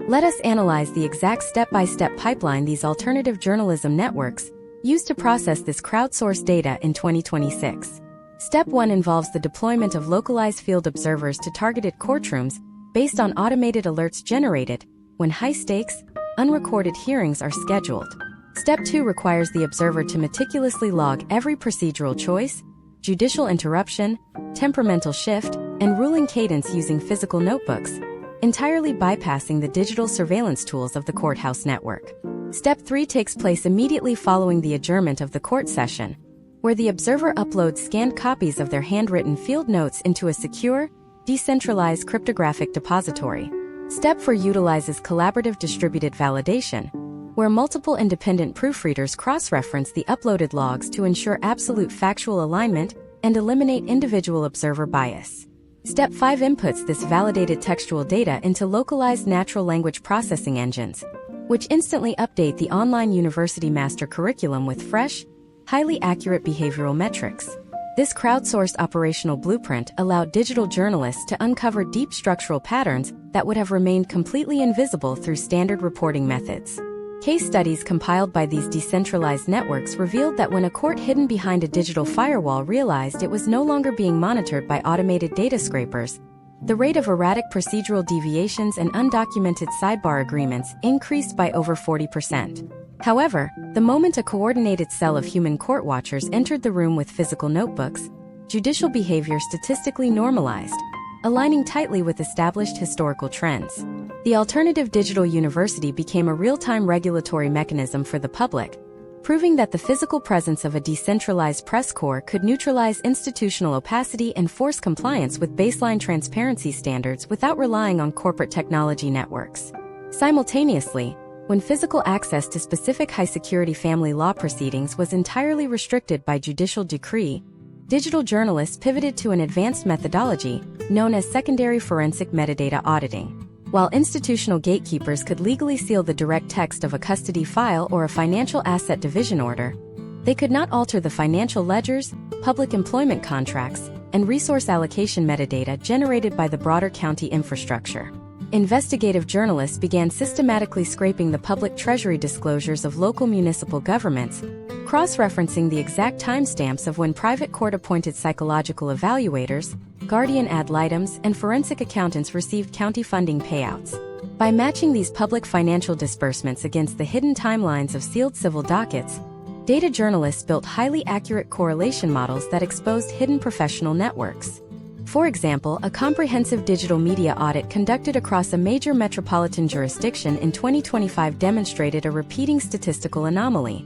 Let us analyze the exact step-by-step pipeline these alternative journalism networks use to process this crowdsourced data in 2026. Step 1 involves the deployment of localized field observers to targeted courtrooms based on automated alerts generated when high-stakes, unrecorded hearings are scheduled. Step 2 requires the observer to meticulously log every procedural choice, judicial interruption, temperamental shift, and ruling cadence using physical notebooks, entirely bypassing the digital surveillance tools of the courthouse network. Step 3 takes place immediately following the adjournment of the court session, where the observer uploads scanned copies of their handwritten field notes into a secure, decentralized cryptographic depository. Step 4 utilizes collaborative distributed validation, where multiple independent proofreaders cross-reference the uploaded logs to ensure absolute factual alignment and eliminate individual observer bias. Step 5 inputs this validated textual data into localized natural language processing engines, which instantly update the online university master curriculum with fresh, highly accurate behavioral metrics. This crowdsourced operational blueprint allowed digital journalists to uncover deep structural patterns that would have remained completely invisible through standard reporting methods. Case studies compiled by these decentralized networks revealed that when a court hidden behind a digital firewall realized it was no longer being monitored by automated data scrapers, the rate of erratic procedural deviations and undocumented sidebar agreements increased by over 40%. However, the moment a coordinated cell of human court watchers entered the room with physical notebooks, judicial behavior statistically normalized, aligning tightly with established historical trends. The alternative digital university became a real-time regulatory mechanism for the public, proving that the physical presence of a decentralized press corps could neutralize institutional opacity and force compliance with baseline transparency standards without relying on corporate technology networks. Simultaneously, when physical access to specific high-security family law proceedings was entirely restricted by judicial decree, digital journalists pivoted to an advanced methodology known as secondary forensic metadata auditing. While institutional gatekeepers could legally seal the direct text of a custody file or a financial asset division order, they could not alter the financial ledgers, public employment contracts, and resource allocation metadata generated by the broader county infrastructure. Investigative journalists began systematically scraping the public treasury disclosures of local municipal governments, cross-referencing the exact timestamps of when private court-appointed psychological evaluators, guardian ad litems, and forensic accountants received county funding payouts. By matching these public financial disbursements against the hidden timelines of sealed civil dockets, data journalists built highly accurate correlation models that exposed hidden professional networks. For example, a comprehensive digital media audit conducted across a major metropolitan jurisdiction in 2025 demonstrated a repeating statistical anomaly.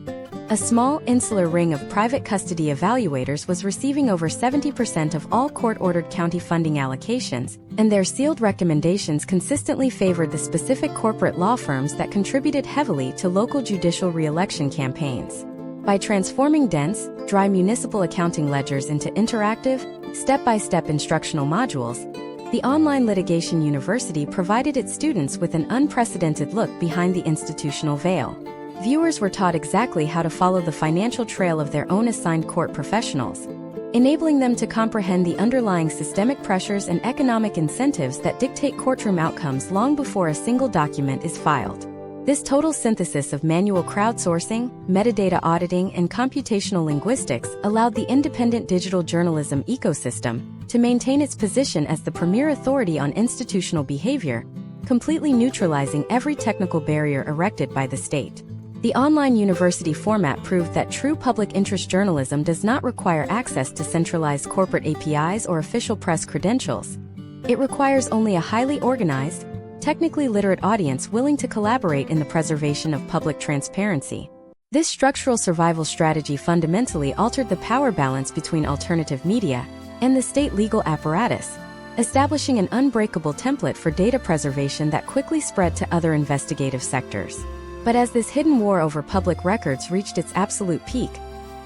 A small, insular ring of private custody evaluators was receiving over 70% of all court-ordered county funding allocations, and their sealed recommendations consistently favored the specific corporate law firms that contributed heavily to local judicial re-election campaigns. By transforming dense, dry municipal accounting ledgers into interactive, step-by-step instructional modules, the online litigation university provided its students with an unprecedented look behind the institutional veil. Viewers were taught exactly how to follow the financial trail of their own assigned court professionals, enabling them to comprehend the underlying systemic pressures and economic incentives that dictate courtroom outcomes long before a single document is filed. This total synthesis of manual crowdsourcing, metadata auditing, and computational linguistics allowed the independent digital journalism ecosystem to maintain its position as the premier authority on institutional behavior, completely neutralizing every technical barrier erected by the state. The online university format proved that true public interest journalism does not require access to centralized corporate APIs or official press credentials. It requires only a highly organized, technically literate audience willing to collaborate in the preservation of public transparency. This structural survival strategy fundamentally altered the power balance between alternative media and the state legal apparatus, establishing an unbreakable template for data preservation that quickly spread to other investigative sectors. But as this hidden war over public records reached its absolute peak,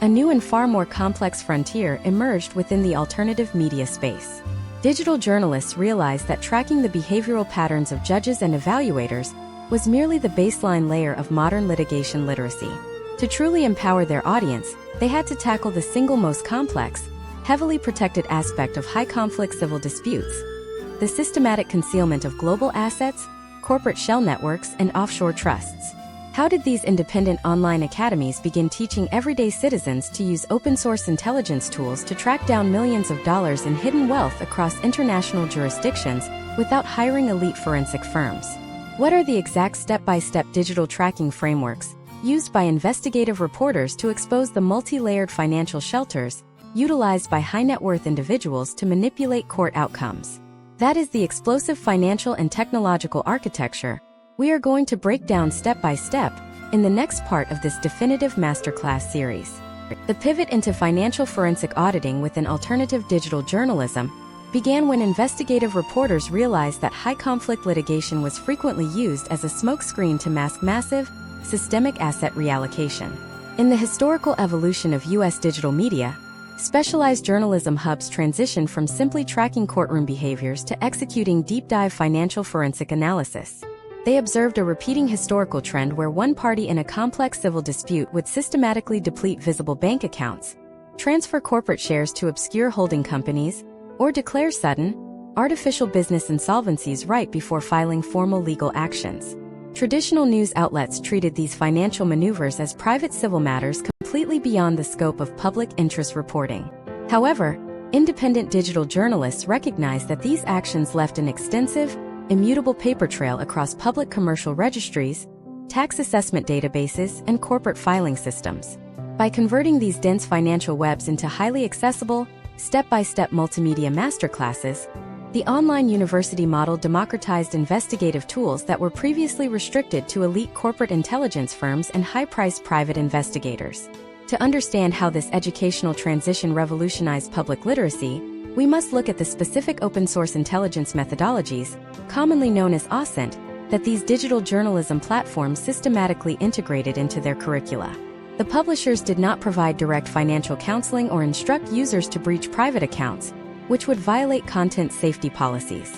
a new and far more complex frontier emerged within the alternative media space. Digital journalists realized that tracking the behavioral patterns of judges and evaluators was merely the baseline layer of modern litigation literacy. To truly empower their audience, they had to tackle the single most complex, heavily protected aspect of high-conflict civil disputes: the systematic concealment of global assets, corporate shell networks, and offshore trusts. How did these independent online academies begin teaching everyday citizens to use open-source intelligence tools to track down millions of dollars in hidden wealth across international jurisdictions without hiring elite forensic firms? What are the exact step-by-step digital tracking frameworks used by investigative reporters to expose the multi-layered financial shelters utilized by high-net-worth individuals to manipulate court outcomes? That is the explosive financial and technological architecture we are going to break down step by step in the next part of this definitive masterclass series. The pivot into financial forensic auditing within alternative digital journalism began when investigative reporters realized that high-conflict litigation was frequently used as a smokescreen to mask massive, systemic asset reallocation. In the historical evolution of U.S. digital media, specialized journalism hubs transitioned from simply tracking courtroom behaviors to executing deep-dive financial forensic analysis. They observed a repeating historical trend where one party in a complex civil dispute would systematically deplete visible bank accounts, transfer corporate shares to obscure holding companies, or declare sudden, artificial business insolvencies right before filing formal legal actions. Traditional news outlets treated these financial maneuvers as private civil matters completely beyond the scope of public interest reporting. However, independent digital journalists recognized that these actions left an extensive, immutable paper trail across public commercial registries, tax assessment databases, and corporate filing systems. By converting these dense financial webs into highly accessible, step-by-step multimedia masterclasses, The online university model democratized investigative tools that were previously restricted to elite corporate intelligence firms and high-priced private investigators. To understand how this educational transition revolutionized public literacy, we must look at the specific open-source intelligence methodologies, commonly known as OSINT, that these digital journalism platforms systematically integrated into their curricula. The publishers did not provide direct financial counseling or instruct users to breach private accounts, which would violate content safety policies.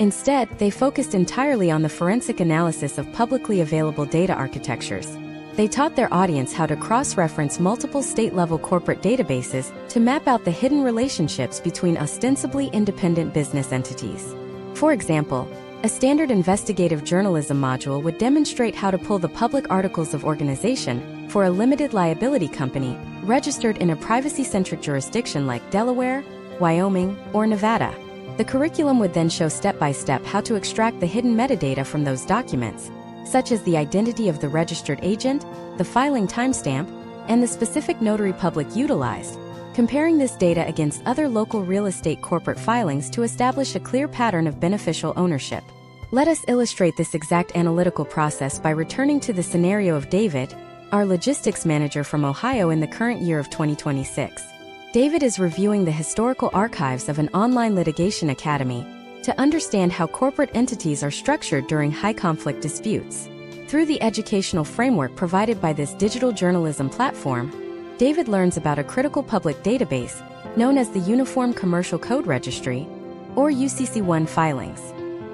Instead, they focused entirely on the forensic analysis of publicly available data architectures. They taught their audience how to cross-reference multiple state-level corporate databases to map out the hidden relationships between ostensibly independent business entities. For example, a standard investigative journalism module would demonstrate how to pull the public articles of organization for a limited liability company registered in a privacy-centric jurisdiction like Delaware, Wyoming, or Nevada. The curriculum would then show step-by-step how to extract the hidden metadata from those documents, such as the identity of the registered agent, the filing timestamp, and the specific notary public utilized, comparing this data against other local real estate corporate filings to establish a clear pattern of beneficial ownership. Let us illustrate this exact analytical process by returning to the scenario of David, our logistics manager from Ohio in the current year of 2026. David is reviewing the historical archives of an online litigation academy to understand how corporate entities are structured during high-conflict disputes. Through the educational framework provided by this digital journalism platform, David learns about a critical public database known as the Uniform Commercial Code Registry, or UCC-1 filings.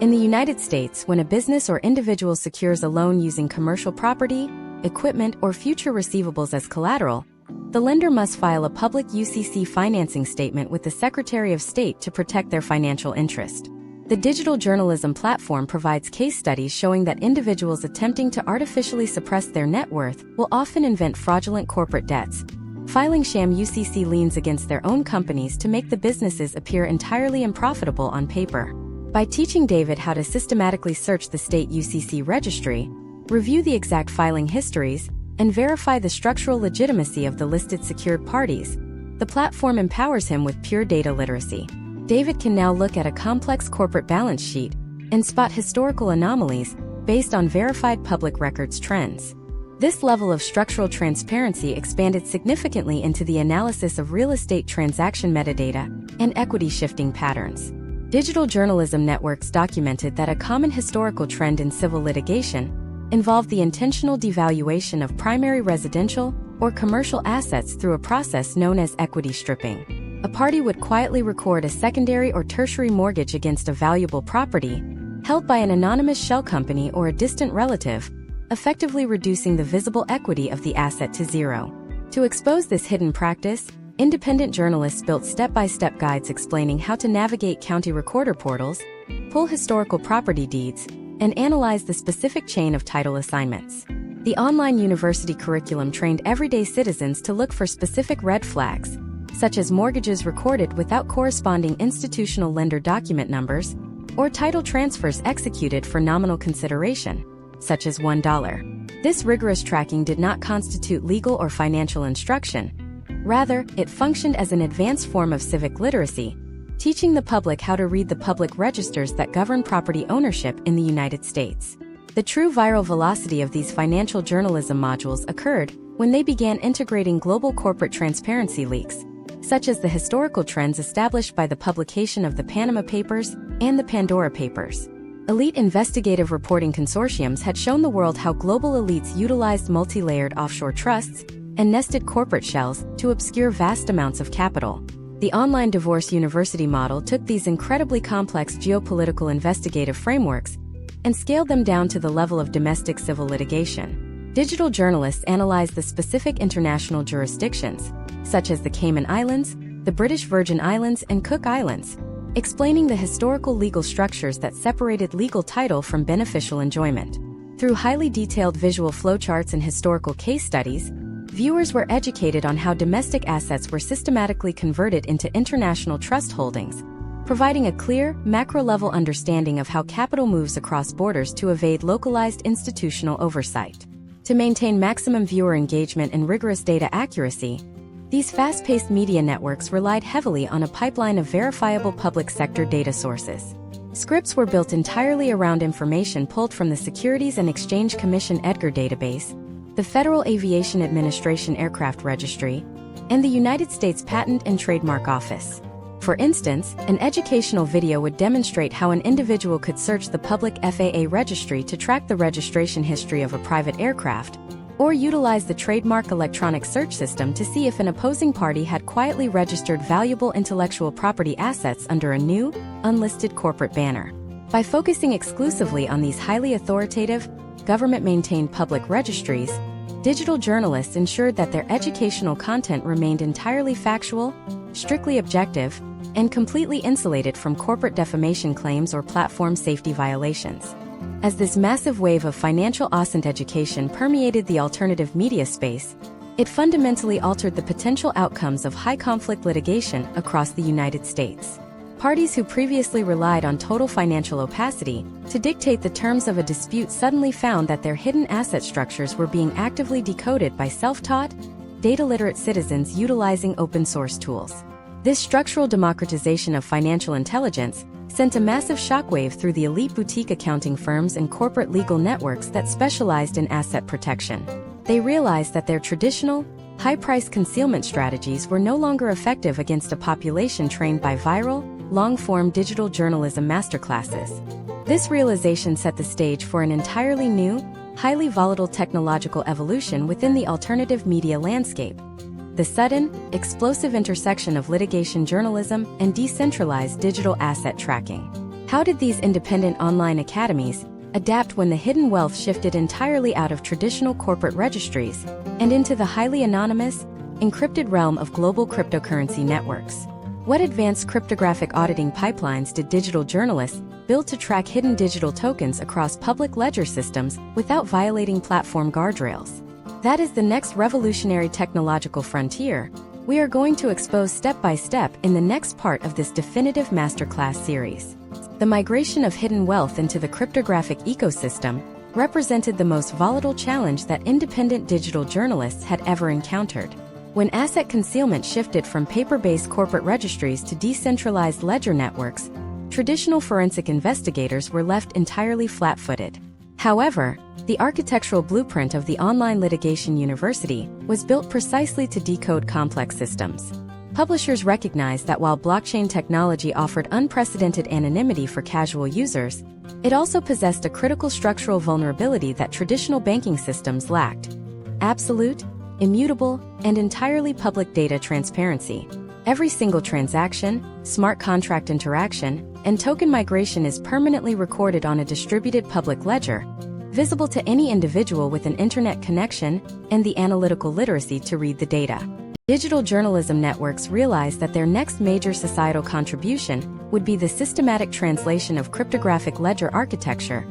In the United States, when a business or individual secures a loan using commercial property, equipment, or future receivables as collateral, the lender must file a public UCC financing statement with the Secretary of State to protect their financial interest. The digital journalism platform provides case studies showing that individuals attempting to artificially suppress their net worth will often invent fraudulent corporate debts, filing sham UCC liens against their own companies to make the businesses appear entirely unprofitable on paper. By teaching David how to systematically search the state UCC registry, review the exact filing histories, and verify the structural legitimacy of the listed secured parties, the platform empowers him with pure data literacy. David can now look at a complex corporate balance sheet and spot historical anomalies based on verified public records trends. This level of structural transparency expanded significantly into the analysis of real estate transaction metadata and equity shifting patterns. Digital journalism networks documented that a common historical trend in civil litigation involved the intentional devaluation of primary residential or commercial assets through a process known as equity stripping. A party would quietly record a secondary or tertiary mortgage against a valuable property held by an anonymous shell company or a distant relative, effectively reducing the visible equity of the asset to zero. To expose this hidden practice, independent journalists built step-by-step guides explaining how to navigate county recorder portals, pull historical property deeds, and analyze the specific chain of title assignments. The online university curriculum trained everyday citizens to look for specific red flags, such as mortgages recorded without corresponding institutional lender document numbers, or title transfers executed for nominal consideration, such as $1. This rigorous tracking did not constitute legal or financial instruction. Rather, it functioned as an advanced form of civic literacy, teaching the public how to read the public registers that govern property ownership in the United States. The true viral velocity of these financial journalism modules occurred when they began integrating global corporate transparency leaks, such as the historical trends established by the publication of the Panama Papers and the Pandora Papers. Elite investigative reporting consortiums had shown the world how global elites utilized multi-layered offshore trusts and nested corporate shells to obscure vast amounts of capital. The online divorce university model took these incredibly complex geopolitical investigative frameworks and scaled them down to the level of domestic civil litigation. Digital journalists analyzed the specific international jurisdictions, such as the Cayman Islands, the British Virgin Islands, and Cook Islands, explaining the historical legal structures that separated legal title from beneficial enjoyment. Through highly detailed visual flowcharts and historical case studies, viewers were educated on how domestic assets were systematically converted into international trust holdings, providing a clear, macro-level understanding of how capital moves across borders to evade localized institutional oversight. To maintain maximum viewer engagement and rigorous data accuracy, These fast-paced media networks relied heavily on a pipeline of verifiable public sector data sources. Scripts were built entirely around information pulled from the Securities and Exchange Commission EDGAR database, the Federal Aviation Administration Aircraft Registry, and the United States Patent and Trademark Office. For instance, an educational video would demonstrate how an individual could search the public FAA registry to track the registration history of a private aircraft, or utilize the trademark electronic search system to see if an opposing party had quietly registered valuable intellectual property assets under a new, unlisted corporate banner. By focusing exclusively on these highly authoritative, government-maintained public registries, digital journalists ensured that their educational content remained entirely factual, strictly objective, and completely insulated from corporate defamation claims or platform safety violations. As this massive wave of financial ascent education permeated the alternative media space, it fundamentally altered the potential outcomes of high-conflict litigation across the United States. Parties who previously relied on total financial opacity to dictate the terms of a dispute suddenly found that their hidden asset structures were being actively decoded by self-taught, data-literate citizens utilizing open-source tools. This structural democratization of financial intelligence sent a massive shockwave through the elite boutique accounting firms and corporate legal networks that specialized in asset protection. They realized that their traditional, high-price concealment strategies were no longer effective against a population trained by viral, long-form digital journalism masterclasses. This realization set the stage for an entirely new, highly volatile technological evolution within the alternative media landscape: the sudden, explosive intersection of litigation journalism and decentralized digital asset tracking. How did these independent online academies adapt when the hidden wealth shifted entirely out of traditional corporate registries and into the highly anonymous, encrypted realm of global cryptocurrency networks? What advanced cryptographic auditing pipelines did digital journalists build to track hidden digital tokens across public ledger systems without violating platform guardrails? That is the next revolutionary technological frontier we are going to expose step by step in the next part of this definitive masterclass series. The migration of hidden wealth into the cryptographic ecosystem represented the most volatile challenge that independent digital journalists had ever encountered. When asset concealment shifted from paper-based corporate registries to decentralized ledger networks, traditional forensic investigators were left entirely flat-footed. However, the architectural blueprint of the online litigation university was built precisely to decode complex systems. Publishers recognized that while blockchain technology offered unprecedented anonymity for casual users, it also possessed a critical structural vulnerability that traditional banking systems lacked: absolute, immutable, and entirely public data transparency. Every single transaction, smart contract interaction, and token migration is permanently recorded on a distributed public ledger, visible to any individual with an internet connection and the analytical literacy to read the data. Digital journalism networks realized that their next major societal contribution would be the systematic translation of cryptographic ledger architecture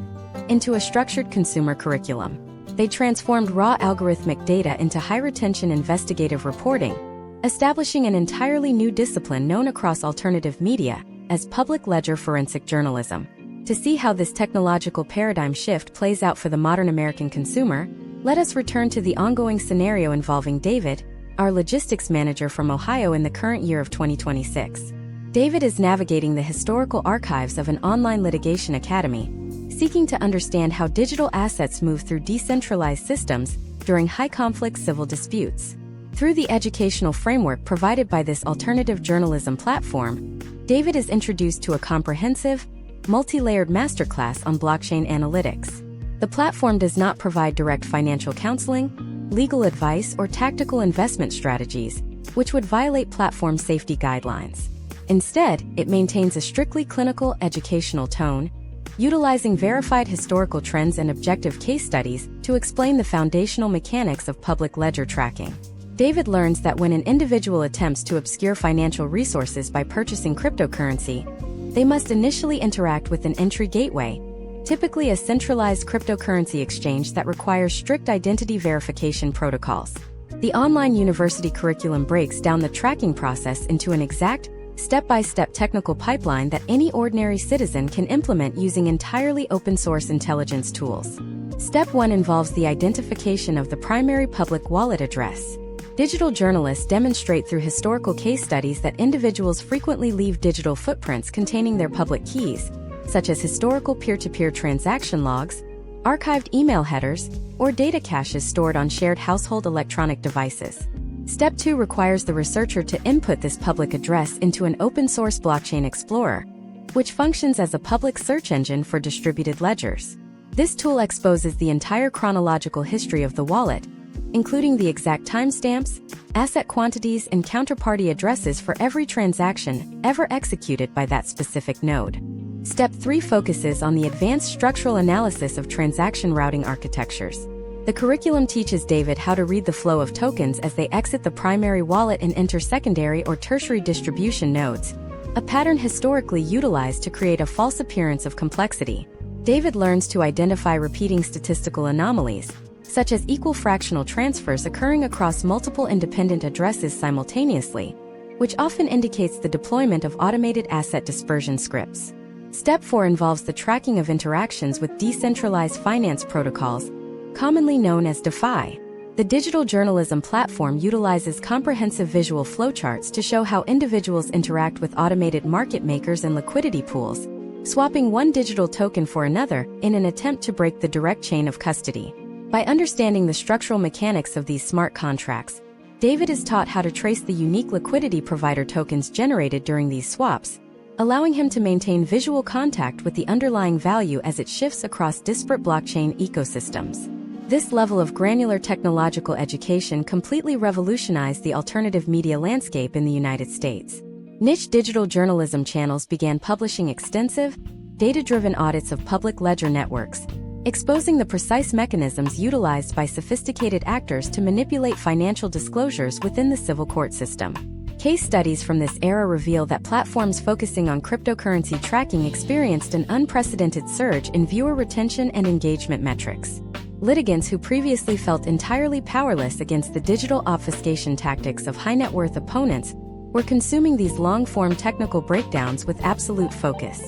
into a structured consumer curriculum. They transformed raw algorithmic data into high-retention investigative reporting, establishing an entirely new discipline known across alternative media as public ledger forensic journalism. To see how this technological paradigm shift plays out for the modern American consumer, let us return to the ongoing scenario involving David, our logistics manager from Ohio in the current year of 2026. David is navigating the historical archives of an online litigation academy, seeking to understand how digital assets move through decentralized systems during high-conflict civil disputes. Through the educational framework provided by this alternative journalism platform, David is introduced to a comprehensive, multi-layered masterclass on blockchain analytics. The platform does not provide direct financial counseling, legal advice, or tactical investment strategies, which would violate platform safety guidelines. Instead, it maintains a strictly clinical, educational tone, utilizing verified historical trends and objective case studies to explain the foundational mechanics of public ledger tracking. David learns that when an individual attempts to obscure financial resources by purchasing cryptocurrency, they must initially interact with an entry gateway, typically a centralized cryptocurrency exchange that requires strict identity verification protocols. The online university curriculum breaks down the tracking process into an exact, step-by-step technical pipeline that any ordinary citizen can implement using entirely open-source intelligence tools. Step 1 involves the identification of the primary public wallet address. Digital journalists demonstrate through historical case studies that individuals frequently leave digital footprints containing their public keys, such as historical peer-to-peer transaction logs, archived email headers, or data caches stored on shared household electronic devices. Step 2 requires the researcher to input this public address into an open-source blockchain explorer, which functions as a public search engine for distributed ledgers. This tool exposes the entire chronological history of the wallet, including the exact timestamps, asset quantities, and counterparty addresses for every transaction ever executed by that specific node. Step 3 focuses on the advanced structural analysis of transaction routing architectures. The curriculum teaches David how to read the flow of tokens as they exit the primary wallet and enter secondary or tertiary distribution nodes, a pattern historically utilized to create a false appearance of complexity. David learns to identify repeating statistical anomalies, such as equal fractional transfers occurring across multiple independent addresses simultaneously, which often indicates the deployment of automated asset dispersion scripts. Step 4 involves the tracking of interactions with decentralized finance protocols, commonly known as DeFi. The digital journalism platform utilizes comprehensive visual flowcharts to show how individuals interact with automated market makers and liquidity pools, swapping one digital token for another in an attempt to break the direct chain of custody. By understanding the structural mechanics of these smart contracts, David is taught how to trace the unique liquidity provider tokens generated during these swaps, allowing him to maintain visual contact with the underlying value as it shifts across disparate blockchain ecosystems. This level of granular technological education completely revolutionized the alternative media landscape in the United States. Niche digital journalism channels began publishing extensive, data-driven audits of public ledger networks, exposing the precise mechanisms utilized by sophisticated actors to manipulate financial disclosures within the civil court system. Case studies from this era reveal that platforms focusing on cryptocurrency tracking experienced an unprecedented surge in viewer retention and engagement metrics. Litigants who previously felt entirely powerless against the digital obfuscation tactics of high-net-worth opponents were consuming these long-form technical breakdowns with absolute focus.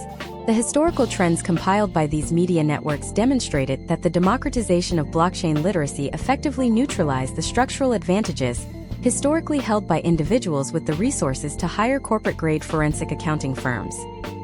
The historical trends compiled by these media networks demonstrated that the democratization of blockchain literacy effectively neutralized the structural advantages historically held by individuals with the resources to hire corporate-grade forensic accounting firms.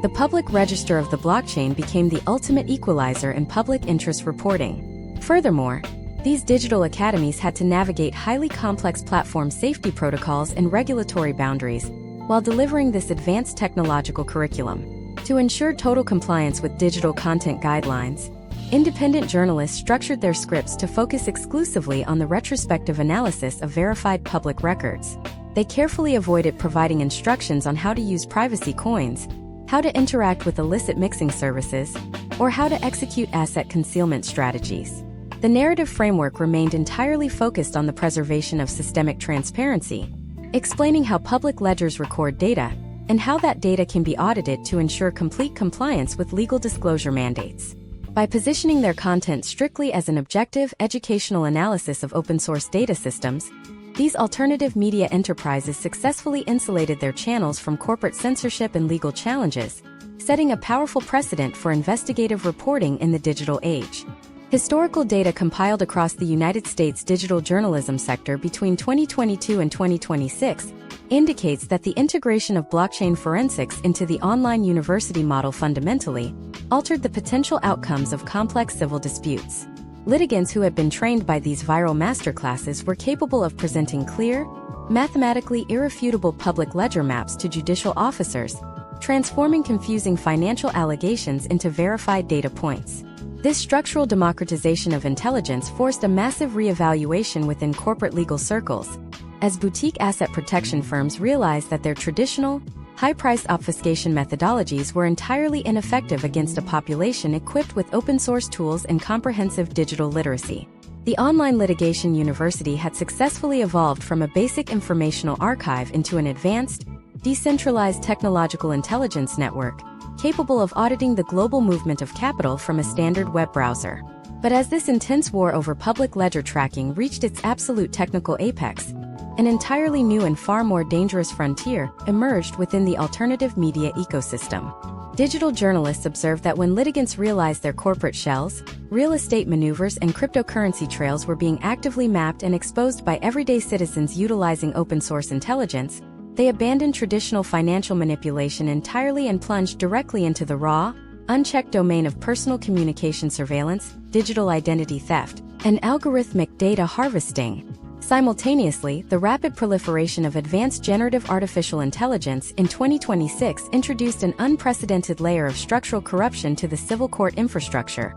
The public register of the blockchain became the ultimate equalizer in public interest reporting. Furthermore, these digital academies had to navigate highly complex platform safety protocols and regulatory boundaries while delivering this advanced technological curriculum. To ensure total compliance with digital content guidelines, independent journalists structured their scripts to focus exclusively on the retrospective analysis of verified public records. They carefully avoided providing instructions on how to use privacy coins, how to interact with illicit mixing services, or how to execute asset concealment strategies. The narrative framework remained entirely focused on the preservation of systemic transparency, explaining how public ledgers record data and how that data can be audited to ensure complete compliance with legal disclosure mandates. By positioning their content strictly as an objective, educational analysis of open-source data systems, these alternative media enterprises successfully insulated their channels from corporate censorship and legal challenges, setting a powerful precedent for investigative reporting in the digital age. Historical data compiled across the United States digital journalism sector between 2022 and 2026 indicates that the integration of blockchain forensics into the online university model fundamentally altered the potential outcomes of complex civil disputes. Litigants who had been trained by these viral masterclasses were capable of presenting clear, mathematically irrefutable public ledger maps to judicial officers, transforming confusing financial allegations into verified data points. This structural democratization of intelligence forced a massive reevaluation within corporate legal circles, as boutique asset protection firms realized that their traditional, high-priced obfuscation methodologies were entirely ineffective against a population equipped with open-source tools and comprehensive digital literacy. The online litigation university had successfully evolved from a basic informational archive into an advanced, decentralized technological intelligence network, capable of auditing the global movement of capital from a standard web browser. But as this intense war over public ledger tracking reached its absolute technical apex, an entirely new and far more dangerous frontier emerged within the alternative media ecosystem. Digital journalists observed that when litigants realized their corporate shells, real estate maneuvers and cryptocurrency trails were being actively mapped and exposed by everyday citizens utilizing open-source intelligence, they abandoned traditional financial manipulation entirely and plunged directly into the raw, unchecked domain of personal communication surveillance, digital identity theft, and algorithmic data harvesting. Simultaneously, the rapid proliferation of advanced generative artificial intelligence in 2026 introduced an unprecedented layer of structural corruption to the civil court infrastructure.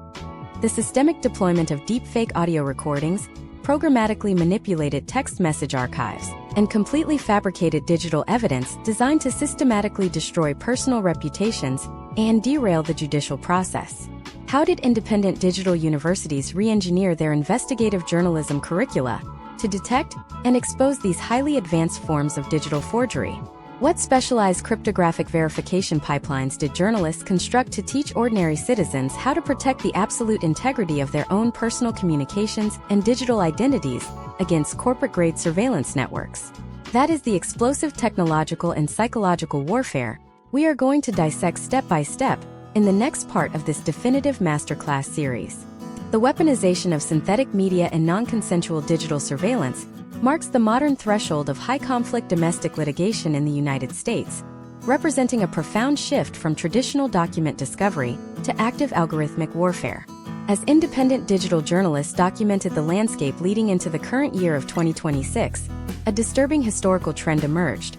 The systemic deployment of deepfake audio recordings, programmatically manipulated text message archives, and completely fabricated digital evidence designed to systematically destroy personal reputations and derail the judicial process. How did independent digital universities re-engineer their investigative journalism curricula to detect and expose these highly advanced forms of digital forgery? What specialized cryptographic verification pipelines did journalists construct to teach ordinary citizens how to protect the absolute integrity of their own personal communications and digital identities against corporate-grade surveillance networks? That is the explosive technological and psychological warfare we are going to dissect step by step in the next part of this definitive masterclass series. The weaponization of synthetic media and non-consensual digital surveillance marks the modern threshold of high-conflict domestic litigation in the United States, representing a profound shift from traditional document discovery to active algorithmic warfare. As independent digital journalists documented the landscape leading into the current year of 2026, a disturbing historical trend emerged.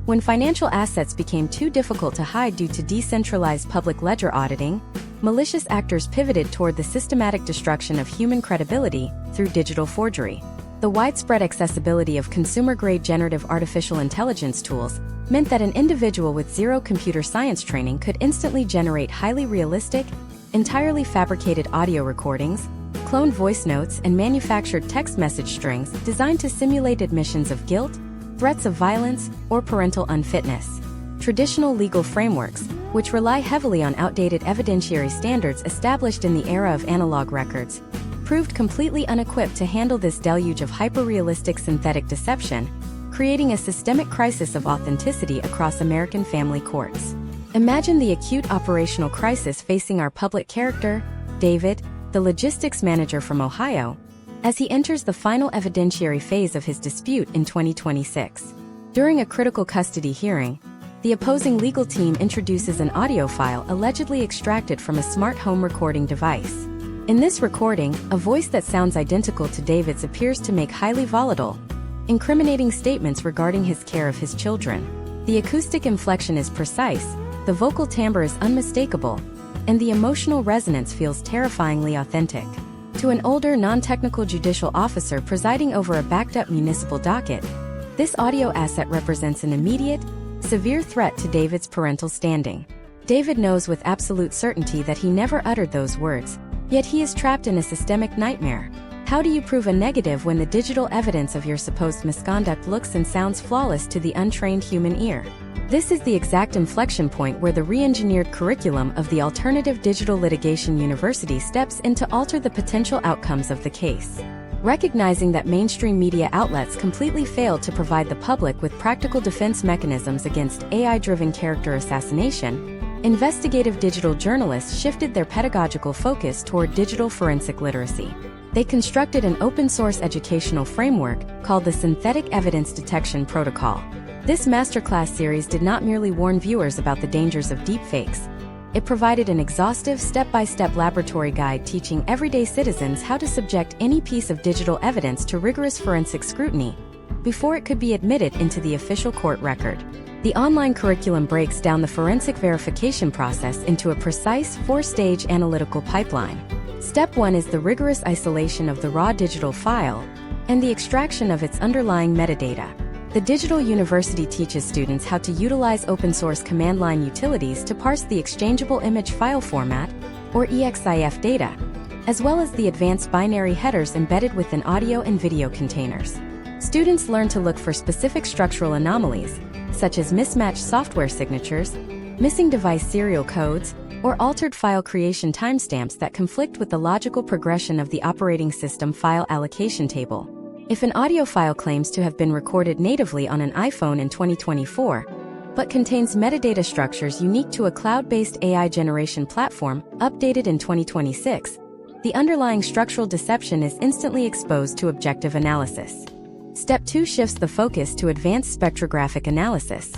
When financial assets became too difficult to hide due to decentralized public ledger auditing, malicious actors pivoted toward the systematic destruction of human credibility through digital forgery. The widespread accessibility of consumer-grade generative artificial intelligence tools meant that an individual with zero computer science training could instantly generate highly realistic, entirely fabricated audio recordings, cloned voice notes, and manufactured text message strings designed to simulate admissions of guilt, threats of violence, or parental unfitness. Traditional legal frameworks, which rely heavily on outdated evidentiary standards established in the era of analog records, proved completely unequipped to handle this deluge of hyper-realistic synthetic deception, creating a systemic crisis of authenticity across American family courts. Imagine the acute operational crisis facing our public character, David, the logistics manager from Ohio, as he enters the final evidentiary phase of his dispute in 2026. During a critical custody hearing, the opposing legal team introduces an audio file allegedly extracted from a smart home recording device. In this recording, a voice that sounds identical to David's appears to make highly volatile, incriminating statements regarding his care of his children. The acoustic inflection is precise, the vocal timbre is unmistakable, and the emotional resonance feels terrifyingly authentic. To an older, non-technical judicial officer presiding over a backed-up municipal docket, this audio asset represents an immediate, severe threat to David's parental standing. David knows with absolute certainty that he never uttered those words, yet he is trapped in a systemic nightmare. How do you prove a negative when the digital evidence of your supposed misconduct looks and sounds flawless to the untrained human ear? This is the exact inflection point where the re-engineered curriculum of the Alternative Digital Litigation University steps in to alter the potential outcomes of the case. Recognizing that mainstream media outlets completely failed to provide the public with practical defense mechanisms against AI-driven character assassination, investigative digital journalists shifted their pedagogical focus toward digital forensic literacy. They constructed an open-source educational framework called the Synthetic Evidence Detection Protocol. This masterclass series did not merely warn viewers about the dangers of deepfakes. It provided an exhaustive step-by-step laboratory guide teaching everyday citizens how to subject any piece of digital evidence to rigorous forensic scrutiny before it could be admitted into the official court record. The online curriculum breaks down the forensic verification process into a precise four-stage analytical pipeline. Step 1 is the rigorous isolation of the raw digital file and the extraction of its underlying metadata. The Digital University teaches students how to utilize open-source command line utilities to parse the exchangeable image file format, or EXIF data, as well as the advanced binary headers embedded within audio and video containers. Students learn to look for specific structural anomalies, such as mismatched software signatures, missing device serial codes, or altered file creation timestamps that conflict with the logical progression of the operating system file allocation table. If an audio file claims to have been recorded natively on an iPhone in 2024, but contains metadata structures unique to a cloud-based AI generation platform, updated in 2026. The underlying structural deception is instantly exposed to objective analysis. Step 2 shifts the focus to advanced spectrographic analysis.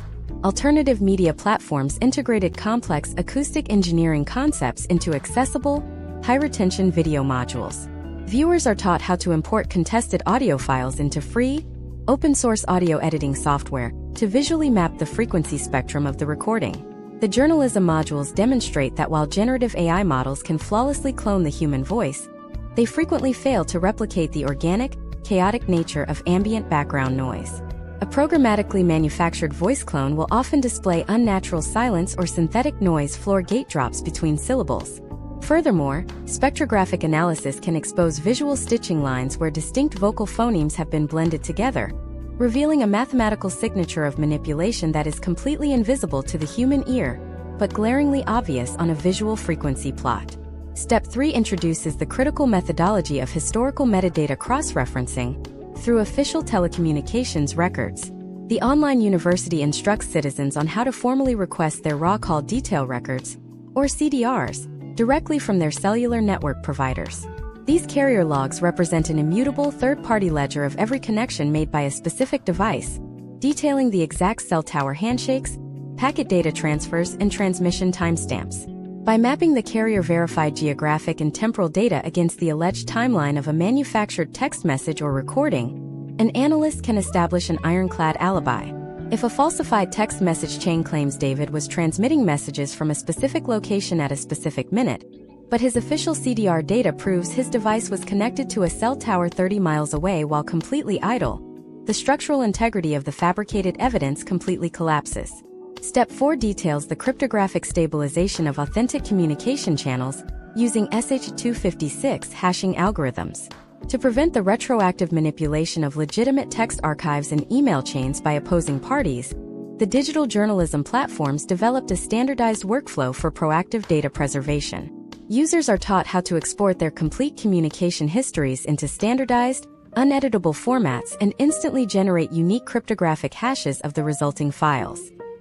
Alternative media platforms integrated complex acoustic engineering concepts into accessible, high-retention video modules. Viewers are taught how to import contested audio files into free, open-source audio editing software to visually map the frequency spectrum of the recording. The journalism modules demonstrate that while generative AI models can flawlessly clone the human voice, they frequently fail to replicate the organic, chaotic nature of ambient background noise. A programmatically manufactured voice clone will often display unnatural silence or synthetic noise floor gate drops between syllables. Furthermore, spectrographic analysis can expose visual stitching lines where distinct vocal phonemes have been blended together, revealing a mathematical signature of manipulation that is completely invisible to the human ear, but glaringly obvious on a visual frequency plot. Step 3 introduces the critical methodology of historical metadata cross-referencing through official telecommunications records. The online university instructs citizens on how to formally request their raw call detail records, or CDRs, directly from their cellular network providers. These carrier logs represent an immutable third-party ledger of every connection made by a specific device, detailing the exact cell tower handshakes, packet data transfers, and transmission timestamps. By mapping the carrier-verified geographic and temporal data against the alleged timeline of a manufactured text message or recording, an analyst can establish an ironclad alibi. If a falsified text message chain claims David was transmitting messages from a specific location at a specific minute, but his official CDR data proves his device was connected to a cell tower 30 miles away while completely idle, the structural integrity of the fabricated evidence completely collapses. Step 4 details the cryptographic stabilization of authentic communication channels using SH-256 hashing algorithms. To prevent the retroactive manipulation of legitimate text archives and email chains by opposing parties, the digital journalism platforms developed a standardized workflow for proactive data preservation. Users are taught how to export their complete communication histories into standardized, uneditable formats and instantly generate unique cryptographic hashes of the resulting files.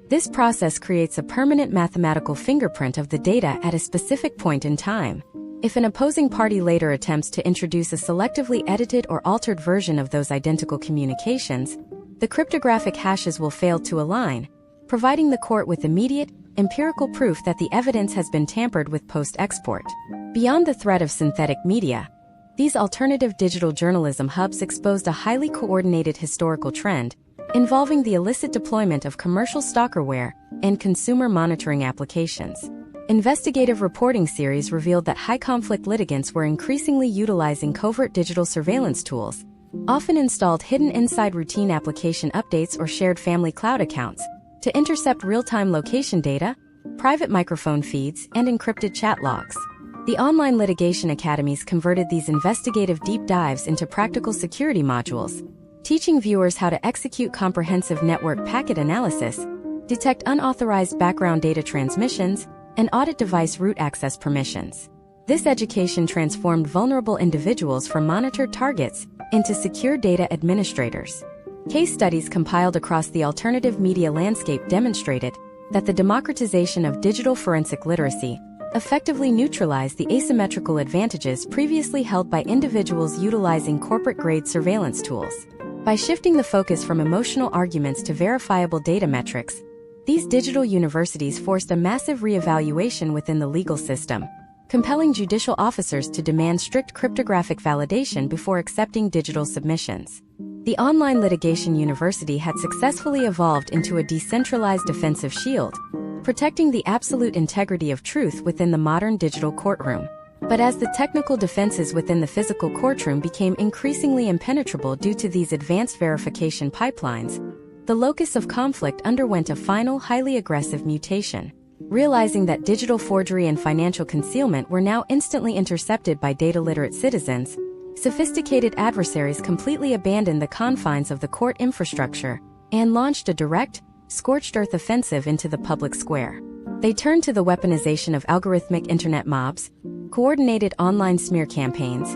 This process creates a permanent mathematical fingerprint of the data at a specific point in time. If an opposing party later attempts to introduce a selectively edited or altered version of those identical communications, the cryptographic hashes will fail to align, providing the court with immediate, empirical proof that the evidence has been tampered with post-export. Beyond the threat of synthetic media, these alternative digital journalism hubs exposed a highly coordinated historical trend involving the illicit deployment of commercial stalkerware and consumer monitoring applications. Investigative reporting series revealed that high-conflict litigants were increasingly utilizing covert digital surveillance tools, often installed hidden inside routine application updates or shared family cloud accounts, to intercept real-time location data, private microphone feeds, and encrypted chat logs. The online litigation academies converted these investigative deep dives into practical security modules, teaching viewers how to execute comprehensive network packet analysis, detect unauthorized background data transmissions, and audit device root access permissions. This education transformed vulnerable individuals from monitored targets into secure data administrators. Case studies compiled across the alternative media landscape demonstrated that the democratization of digital forensic literacy effectively neutralized the asymmetrical advantages previously held by individuals utilizing corporate-grade surveillance tools. By shifting the focus from emotional arguments to verifiable data metrics, these digital universities forced a massive reevaluation within the legal system, compelling judicial officers to demand strict cryptographic validation before accepting digital submissions. The online litigation university had successfully evolved into a decentralized defensive shield, protecting the absolute integrity of truth within the modern digital courtroom. But as the technical defenses within the physical courtroom became increasingly impenetrable due to these advanced verification pipelines, the locus of conflict underwent a final, highly aggressive mutation. Realizing that digital forgery and financial concealment were now instantly intercepted by data-literate citizens, sophisticated adversaries completely abandoned the confines of the court infrastructure and launched a direct, scorched-earth offensive into the public square. They turned to the weaponization of algorithmic internet mobs, coordinated online smear campaigns,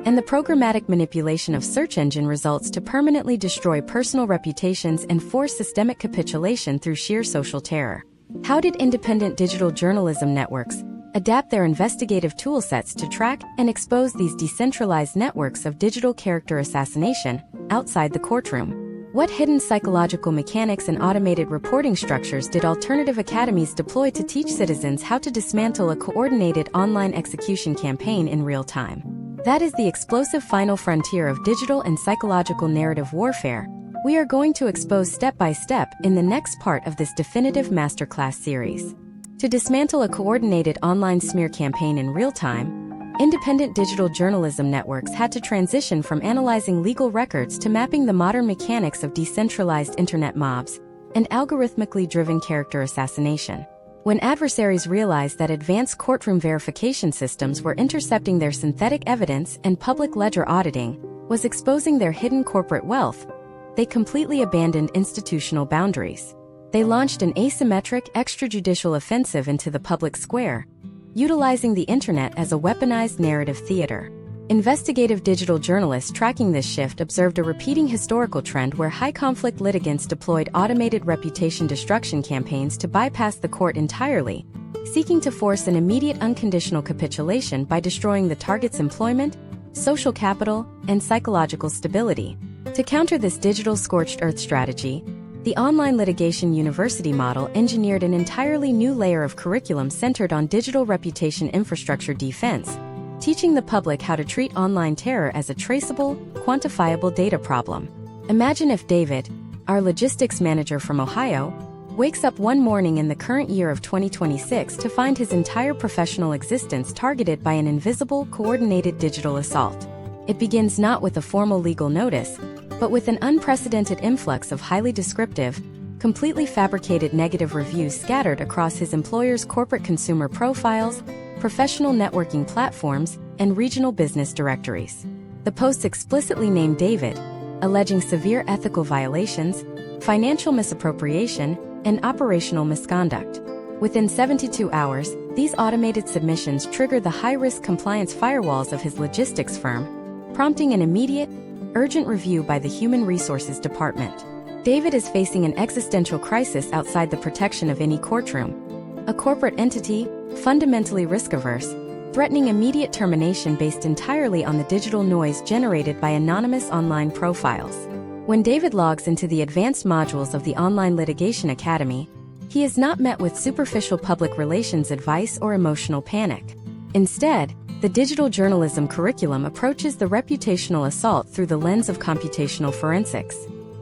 and the programmatic manipulation of search engine results to permanently destroy personal reputations and force systemic capitulation through sheer social terror. How did independent digital journalism networks adapt their investigative toolsets to track and expose these decentralized networks of digital character assassination outside the courtroom? What hidden psychological mechanics and automated reporting structures did alternative academies deploy to teach citizens how to dismantle a coordinated online execution campaign in real time? That is the explosive final frontier of digital and psychological narrative warfare we are going to expose step by step in the next part of this definitive masterclass series. To dismantle a coordinated online smear campaign in real time, independent digital journalism networks had to transition from analyzing legal records to mapping the modern mechanics of decentralized internet mobs and algorithmically driven character assassination. When adversaries realized that advanced courtroom verification systems were intercepting their synthetic evidence and public ledger auditing was exposing their hidden corporate wealth, they completely abandoned institutional boundaries. They launched an asymmetric extrajudicial offensive into the public square, utilizing the internet as a weaponized narrative theater. Investigative digital journalists tracking this shift observed a repeating historical trend where high-conflict litigants deployed automated reputation destruction campaigns to bypass the court entirely, seeking to force an immediate unconditional capitulation by destroying the target's employment, social capital, and psychological stability. To counter this digital scorched earth strategy, the online litigation university model engineered an entirely new layer of curriculum centered on digital reputation infrastructure defense, teaching the public how to treat online terror as a traceable, quantifiable data problem. Imagine if David, our logistics manager from Ohio, wakes up one morning in the current year of 2026 to find his entire professional existence targeted by an invisible, coordinated digital assault. It begins not with a formal legal notice, but with an unprecedented influx of highly descriptive, completely fabricated negative reviews scattered across his employer's corporate consumer profiles, professional networking platforms, and regional business directories. The posts explicitly named David, alleging severe ethical violations, financial misappropriation, and operational misconduct. Within 72 hours, these automated submissions trigger the high-risk compliance firewalls of his logistics firm, prompting an immediate, urgent review by the Human Resources Department. David is facing an existential crisis outside the protection of any courtroom. A corporate entity, fundamentally risk-averse, threatening immediate termination based entirely on the digital noise generated by anonymous online profiles. When David logs into the advanced modules of the Online Litigation Academy, he is not met with superficial public relations advice or emotional panic. Instead, the digital journalism curriculum approaches the reputational assault through the lens of computational forensics.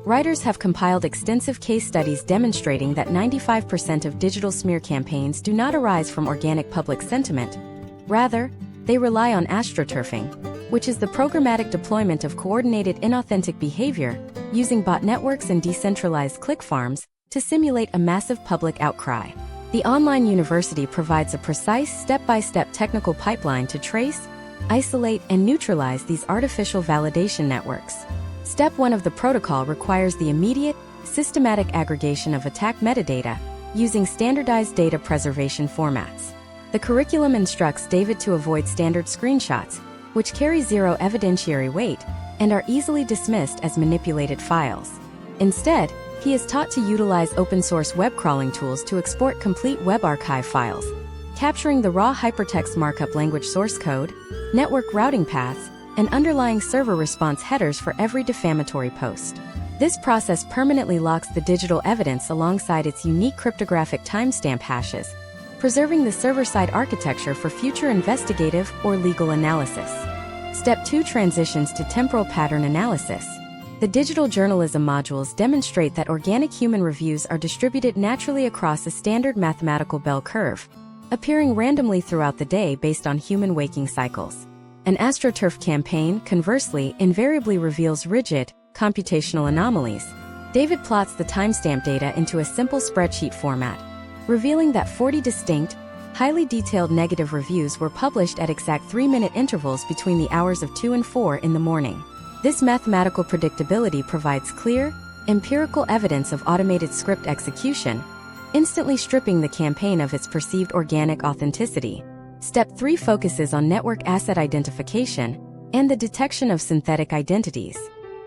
Writers have compiled extensive case studies demonstrating that 95% of digital smear campaigns do not arise from organic public sentiment. Rather, they rely on astroturfing, which is the programmatic deployment of coordinated inauthentic behavior using bot networks and decentralized click farms to simulate a massive public outcry. The online university provides a precise step-by-step technical pipeline to trace, isolate, and neutralize these artificial validation networks. Step 1 of the protocol requires the immediate, systematic aggregation of attack metadata using standardized data preservation formats. The curriculum instructs David to avoid standard screenshots, which carry zero evidentiary weight and are easily dismissed as manipulated files. Instead, he is taught to utilize open-source web crawling tools to export complete web archive files, capturing the raw hypertext markup language source code, network routing paths, and underlying server response headers for every defamatory post. This process permanently locks the digital evidence alongside its unique cryptographic timestamp hashes, preserving the server-side architecture for future investigative or legal analysis. Step 2 transitions to temporal pattern analysis. The digital journalism modules demonstrate that organic human reviews are distributed naturally across a standard mathematical bell curve, appearing randomly throughout the day based on human waking cycles. An AstroTurf campaign, conversely, invariably reveals rigid, computational anomalies. David plots the timestamp data into a simple spreadsheet format, revealing that 40 distinct, highly detailed negative reviews were published at exact 3-minute intervals between the hours of 2 and 4 in the morning. This mathematical predictability provides clear, empirical evidence of automated script execution, instantly stripping the campaign of its perceived organic authenticity. Step 3 focuses on network asset identification, and the detection of synthetic identities.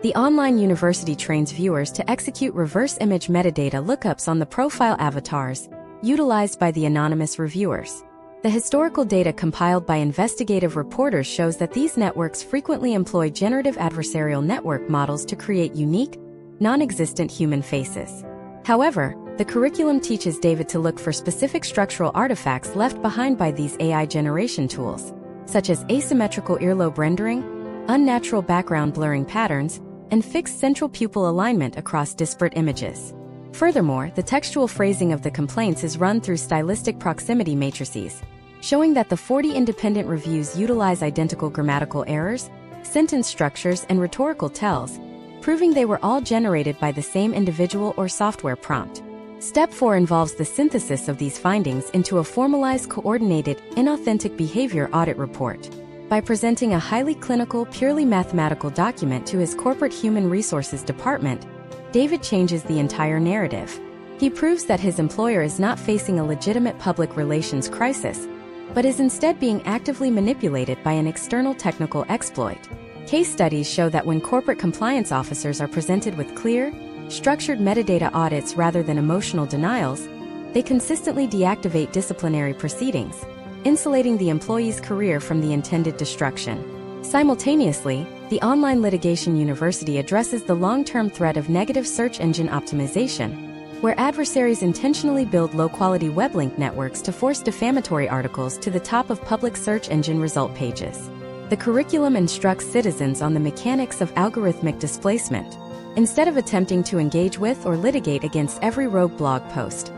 The online university trains viewers to execute reverse image metadata lookups on the profile avatars utilized by the anonymous reviewers. The historical data compiled by investigative reporters shows that these networks frequently employ generative adversarial network models to create unique, non-existent human faces. However, the curriculum teaches David to look for specific structural artifacts left behind by these AI generation tools, such as asymmetrical earlobe rendering, unnatural background blurring patterns, and fixed central pupil alignment across disparate images. Furthermore, the textual phrasing of the complaints is run through stylistic proximity matrices, showing that the 40 independent reviews utilize identical grammatical errors, sentence structures, and rhetorical tells, proving they were all generated by the same individual or software prompt. Step 4 involves the synthesis of these findings into a formalized, coordinated, inauthentic behavior audit report. By presenting a highly clinical, purely mathematical document to his corporate human resources department, David changes the entire narrative. He proves that his employer is not facing a legitimate public relations crisis, but is instead being actively manipulated by an external technical exploit. Case studies show that when corporate compliance officers are presented with clear, structured metadata audits rather than emotional denials, they consistently deactivate disciplinary proceedings, insulating the employee's career from the intended destruction. Simultaneously, the online litigation university addresses the long-term threat of negative search engine optimization, where adversaries intentionally build low-quality web link networks to force defamatory articles to the top of public search engine result pages. The curriculum instructs citizens on the mechanics of algorithmic displacement, instead of attempting to engage with or litigate against every rogue blog post,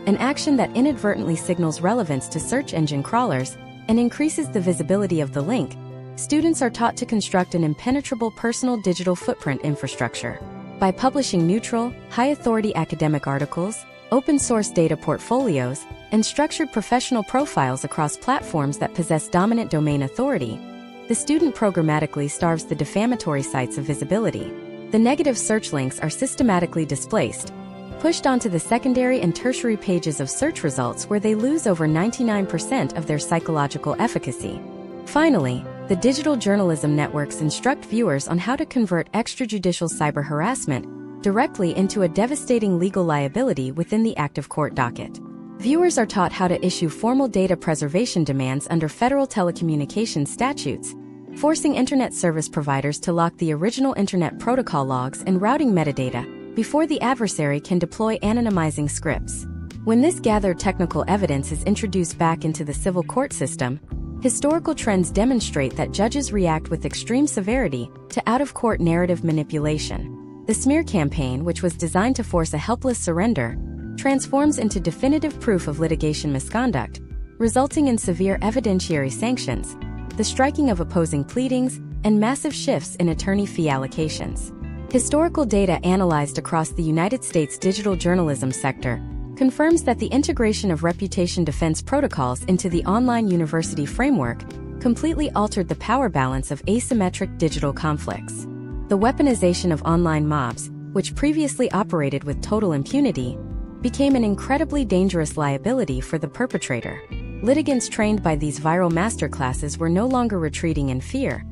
an action that inadvertently signals relevance to search engine crawlers and increases the visibility of the link. Students are taught to construct an impenetrable personal digital footprint infrastructure. By publishing neutral, high-authority academic articles, open-source data portfolios, and structured professional profiles across platforms that possess dominant domain authority, the student programmatically starves the defamatory sites of visibility. The negative search links are systematically displaced, pushed onto the secondary and tertiary pages of search results where they lose over 99% of their psychological efficacy. Finally, the digital journalism networks instruct viewers on how to convert extrajudicial cyber harassment directly into a devastating legal liability within the active court docket. Viewers are taught how to issue formal data preservation demands under federal telecommunications statutes, forcing internet service providers to lock the original internet protocol logs and routing metadata before the adversary can deploy anonymizing scripts. When this gathered technical evidence is introduced back into the civil court system, historical trends demonstrate that judges react with extreme severity to out-of-court narrative manipulation. The smear campaign, which was designed to force a helpless surrender, transforms into definitive proof of litigation misconduct, resulting in severe evidentiary sanctions, the striking of opposing pleadings, and massive shifts in attorney fee allocations. Historical data analyzed across the United States digital journalism sector confirms that the integration of reputation defense protocols into the online university framework completely altered the power balance of asymmetric digital conflicts. The weaponization of online mobs, which previously operated with total impunity, became an incredibly dangerous liability for the perpetrator. Litigants trained by these viral masterclasses were no longer retreating in fear.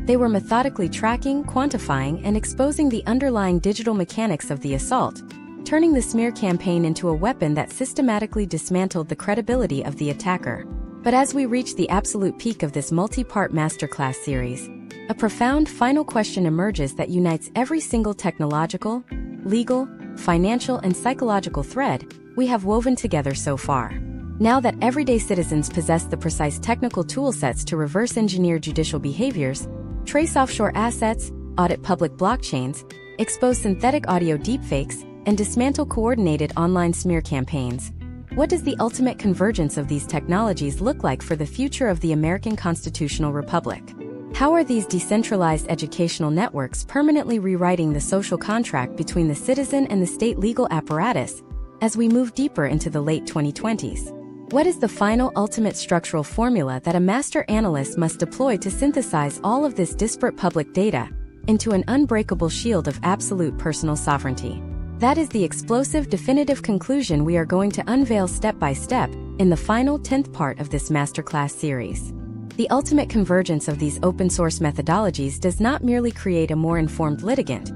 They were methodically tracking, quantifying, and exposing the underlying digital mechanics of the assault, turning the smear campaign into a weapon that systematically dismantled the credibility of the attacker. But as we reach the absolute peak of this multi-part masterclass series, a profound final question emerges that unites every single technological, legal, financial, and psychological thread we have woven together so far. Now that everyday citizens possess the precise technical toolsets to reverse engineer judicial behaviors, trace offshore assets, audit public blockchains, expose synthetic audio deepfakes, and dismantle coordinated online smear campaigns, what does the ultimate convergence of these technologies look like for the future of the American constitutional republic? How are these decentralized educational networks permanently rewriting the social contract between the citizen and the state legal apparatus as we move deeper into the late 2020s? What is the final ultimate structural formula that a master analyst must deploy to synthesize all of this disparate public data into an unbreakable shield of absolute personal sovereignty? That is the explosive, definitive conclusion we are going to unveil step by step in the final 10th part of this masterclass series. The ultimate convergence of these open-source methodologies does not merely create a more informed litigant.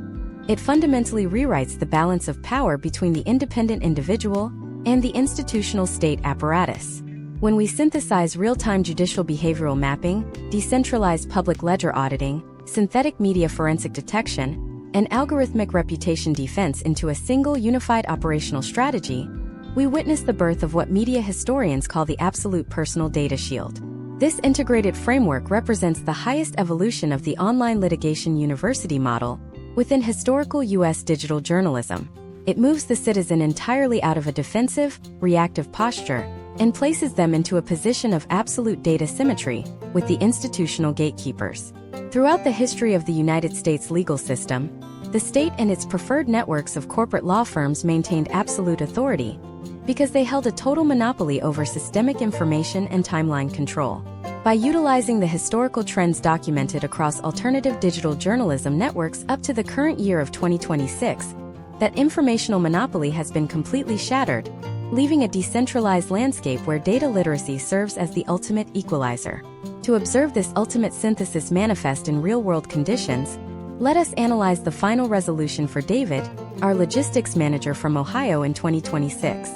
It fundamentally rewrites the balance of power between the independent individual and the institutional state apparatus. When we synthesize real-time judicial behavioral mapping, decentralized public ledger auditing, synthetic media forensic detection, and algorithmic reputation defense into a single unified operational strategy, we witness the birth of what media historians call the absolute personal data shield. This integrated framework represents the highest evolution of the online litigation university model within historical U.S. digital journalism. It moves the citizen entirely out of a defensive, reactive posture and places them into a position of absolute data symmetry with the institutional gatekeepers. Throughout the history of the United States legal system, the state and its preferred networks of corporate law firms maintained absolute authority because they held a total monopoly over systemic information and timeline control. By utilizing the historical trends documented across alternative digital journalism networks up to the current year of 2026, that informational monopoly has been completely shattered, leaving a decentralized landscape where data literacy serves as the ultimate equalizer. To observe this ultimate synthesis manifest in real-world conditions, let us analyze the final resolution for David, our logistics manager from Ohio in 2026.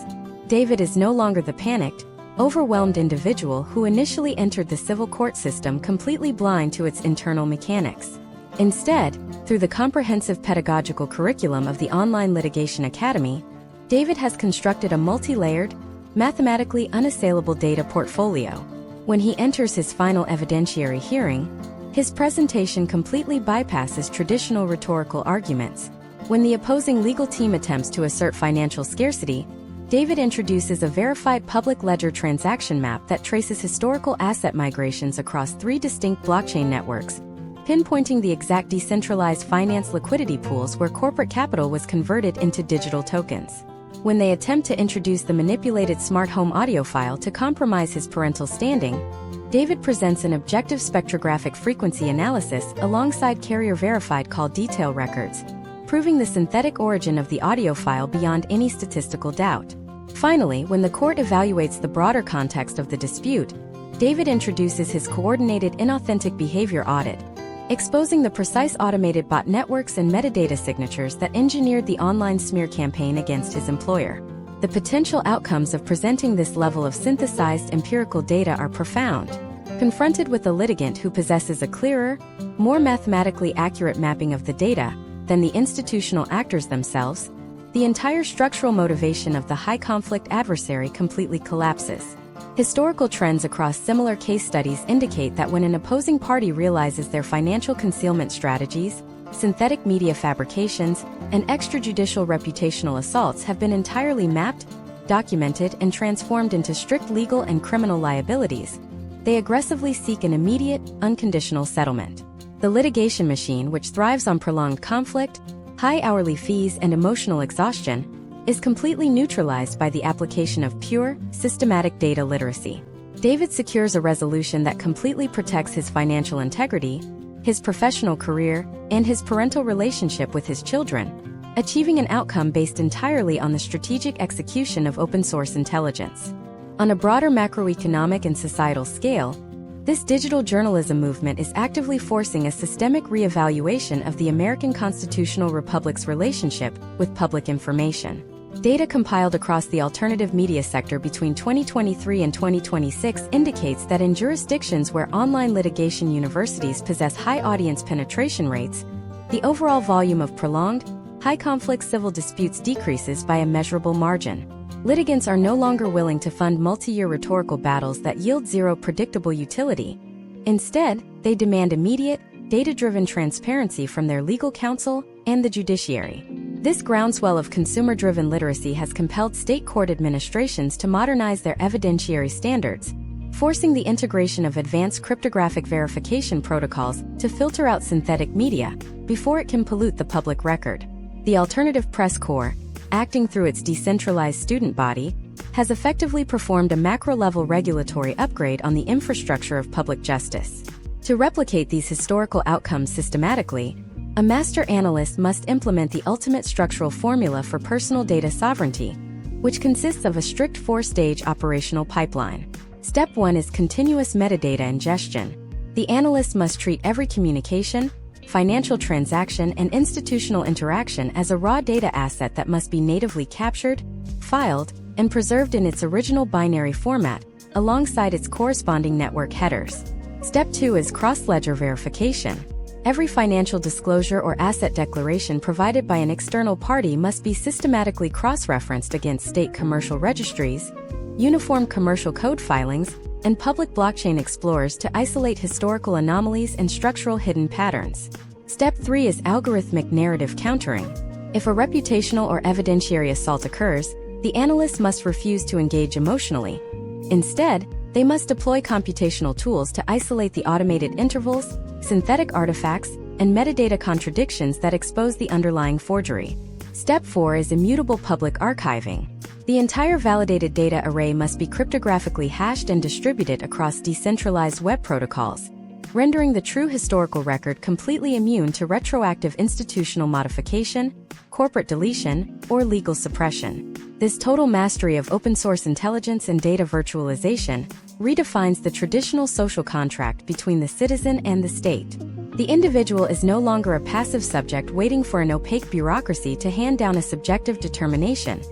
David is no longer the panicked, overwhelmed individual who initially entered the civil court system completely blind to its internal mechanics. Instead, through the comprehensive pedagogical curriculum of the Online Litigation Academy, David has constructed a multi-layered, mathematically unassailable data portfolio. When he enters his final evidentiary hearing, his presentation completely bypasses traditional rhetorical arguments. When the opposing legal team attempts to assert financial scarcity, David introduces a verified public ledger transaction map that traces historical asset migrations across 3 distinct blockchain networks, pinpointing the exact decentralized finance liquidity pools where corporate capital was converted into digital tokens. When they attempt to introduce the manipulated smart home audio file to compromise his parental standing, David presents an objective spectrographic frequency analysis alongside carrier-verified call detail records, proving the synthetic origin of the audio file beyond any statistical doubt. Finally, when the court evaluates the broader context of the dispute, David introduces his coordinated inauthentic behavior audit, exposing the precise automated bot networks and metadata signatures that engineered the online smear campaign against his employer. The potential outcomes of presenting this level of synthesized empirical data are profound. Confronted with a litigant who possesses a clearer, more mathematically accurate mapping of the data than the institutional actors themselves, the entire structural motivation of the high-conflict adversary completely collapses. Historical trends across similar case studies indicate that when an opposing party realizes their financial concealment strategies, synthetic media fabrications, and extrajudicial reputational assaults have been entirely mapped, documented, and transformed into strict legal and criminal liabilities, they aggressively seek an immediate, unconditional settlement. The litigation machine, which thrives on prolonged conflict, high hourly fees, and emotional exhaustion, is completely neutralized by the application of pure, systematic data literacy. David secures a resolution that completely protects his financial integrity, his professional career, and his parental relationship with his children, achieving an outcome based entirely on the strategic execution of open-source intelligence. On a broader macroeconomic and societal scale, this digital journalism movement is actively forcing a systemic reevaluation of the American constitutional republic's relationship with public information. Data compiled across the alternative media sector between 2023 and 2026 indicates that in jurisdictions where online litigation universities possess high audience penetration rates, the overall volume of prolonged, high-conflict civil disputes decreases by a measurable margin. Litigants are no longer willing to fund multi-year rhetorical battles that yield zero predictable utility. Instead, they demand immediate, data-driven transparency from their legal counsel and the judiciary. This groundswell of consumer-driven literacy has compelled state court administrations to modernize their evidentiary standards, forcing the integration of advanced cryptographic verification protocols to filter out synthetic media before it can pollute the public record. The Alternative Press Corps, acting through its decentralized student body, has effectively performed a macro-level regulatory upgrade on the infrastructure of public justice. To replicate these historical outcomes systematically, a master analyst must implement the ultimate structural formula for personal data sovereignty, which consists of a strict 4-stage operational pipeline. Step 1 is continuous metadata ingestion. The analyst must treat every communication, financial transaction, and institutional interaction as a raw data asset that must be natively captured, filed, and preserved in its original binary format, alongside its corresponding network headers. Step 2 is cross-ledger verification. Every financial disclosure or asset declaration provided by an external party must be systematically cross-referenced against state commercial registries, uniform commercial code filings, and public blockchain explorers to isolate historical anomalies and structural hidden patterns. Step 3 is algorithmic narrative countering. If a reputational or evidentiary assault occurs, the analyst must refuse to engage emotionally. Instead, they must deploy computational tools to isolate the automated intervals, synthetic artifacts, and metadata contradictions that expose the underlying forgery. Step 4 is immutable public archiving. The entire validated data array must be cryptographically hashed and distributed across decentralized web protocols, rendering the true historical record completely immune to retroactive institutional modification, corporate deletion, or legal suppression. This total mastery of open-source intelligence and data virtualization redefines the traditional social contract between the citizen and the state. The individual is no longer a passive subject waiting for an opaque bureaucracy to hand down a subjective determination.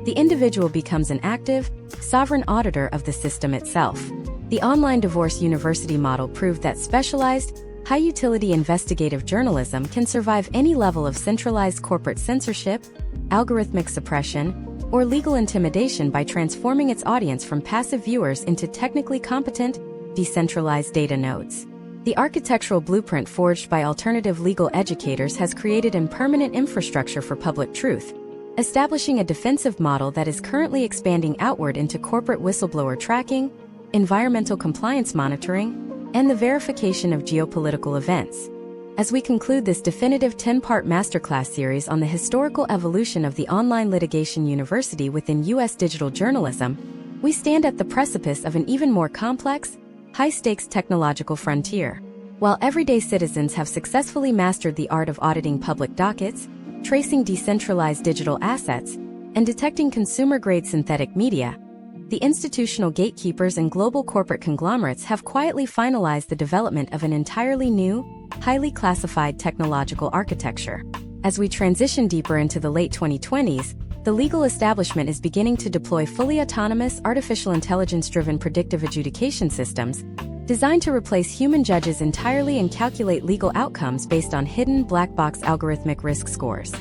The individual becomes an active, sovereign auditor of the system itself. The online divorce university model proved that specialized, high-utility investigative journalism can survive any level of centralized corporate censorship, algorithmic suppression, or legal intimidation by transforming its audience from passive viewers into technically competent, decentralized data nodes. The architectural blueprint forged by alternative legal educators has created impermanent infrastructure for public truth, establishing a defensive model that is currently expanding outward into corporate whistleblower tracking, environmental compliance monitoring, and the verification of geopolitical events. As we conclude this definitive 10-part masterclass series on the historical evolution of the online litigation university within U.S. digital journalism, we stand at the precipice of an even more complex, high-stakes technological frontier. While everyday citizens have successfully mastered the art of auditing public dockets, tracing decentralized digital assets, and detecting consumer-grade synthetic media, the institutional gatekeepers and global corporate conglomerates have quietly finalized the development of an entirely new, highly classified technological architecture. As we transition deeper into the late 2020s, the legal establishment is beginning to deploy fully autonomous, artificial intelligence-driven predictive adjudication systems designed to replace human judges entirely and calculate legal outcomes based on hidden black box algorithmic risk scores.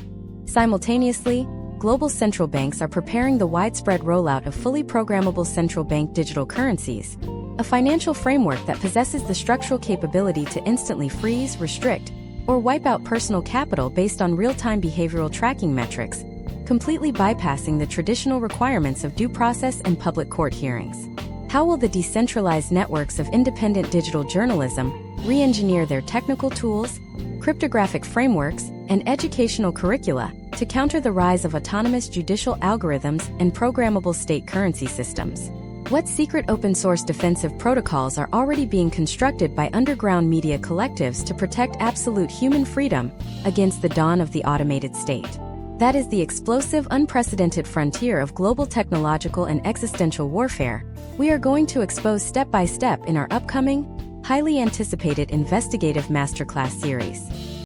Simultaneously, global central banks are preparing the widespread rollout of fully programmable central bank digital currencies, a financial framework that possesses the structural capability to instantly freeze, restrict, or wipe out personal capital based on real-time behavioral tracking metrics, completely bypassing the traditional requirements of due process and public court hearings. How will the decentralized networks of independent digital journalism re-engineer their technical tools, cryptographic frameworks, and educational curricula to counter the rise of autonomous judicial algorithms and programmable state currency systems? What secret open-source defensive protocols are already being constructed by underground media collectives to protect absolute human freedom against the dawn of the automated state? That is the explosive, unprecedented frontier of global technological and existential warfare we are going to expose step by step in our upcoming, highly anticipated investigative masterclass series.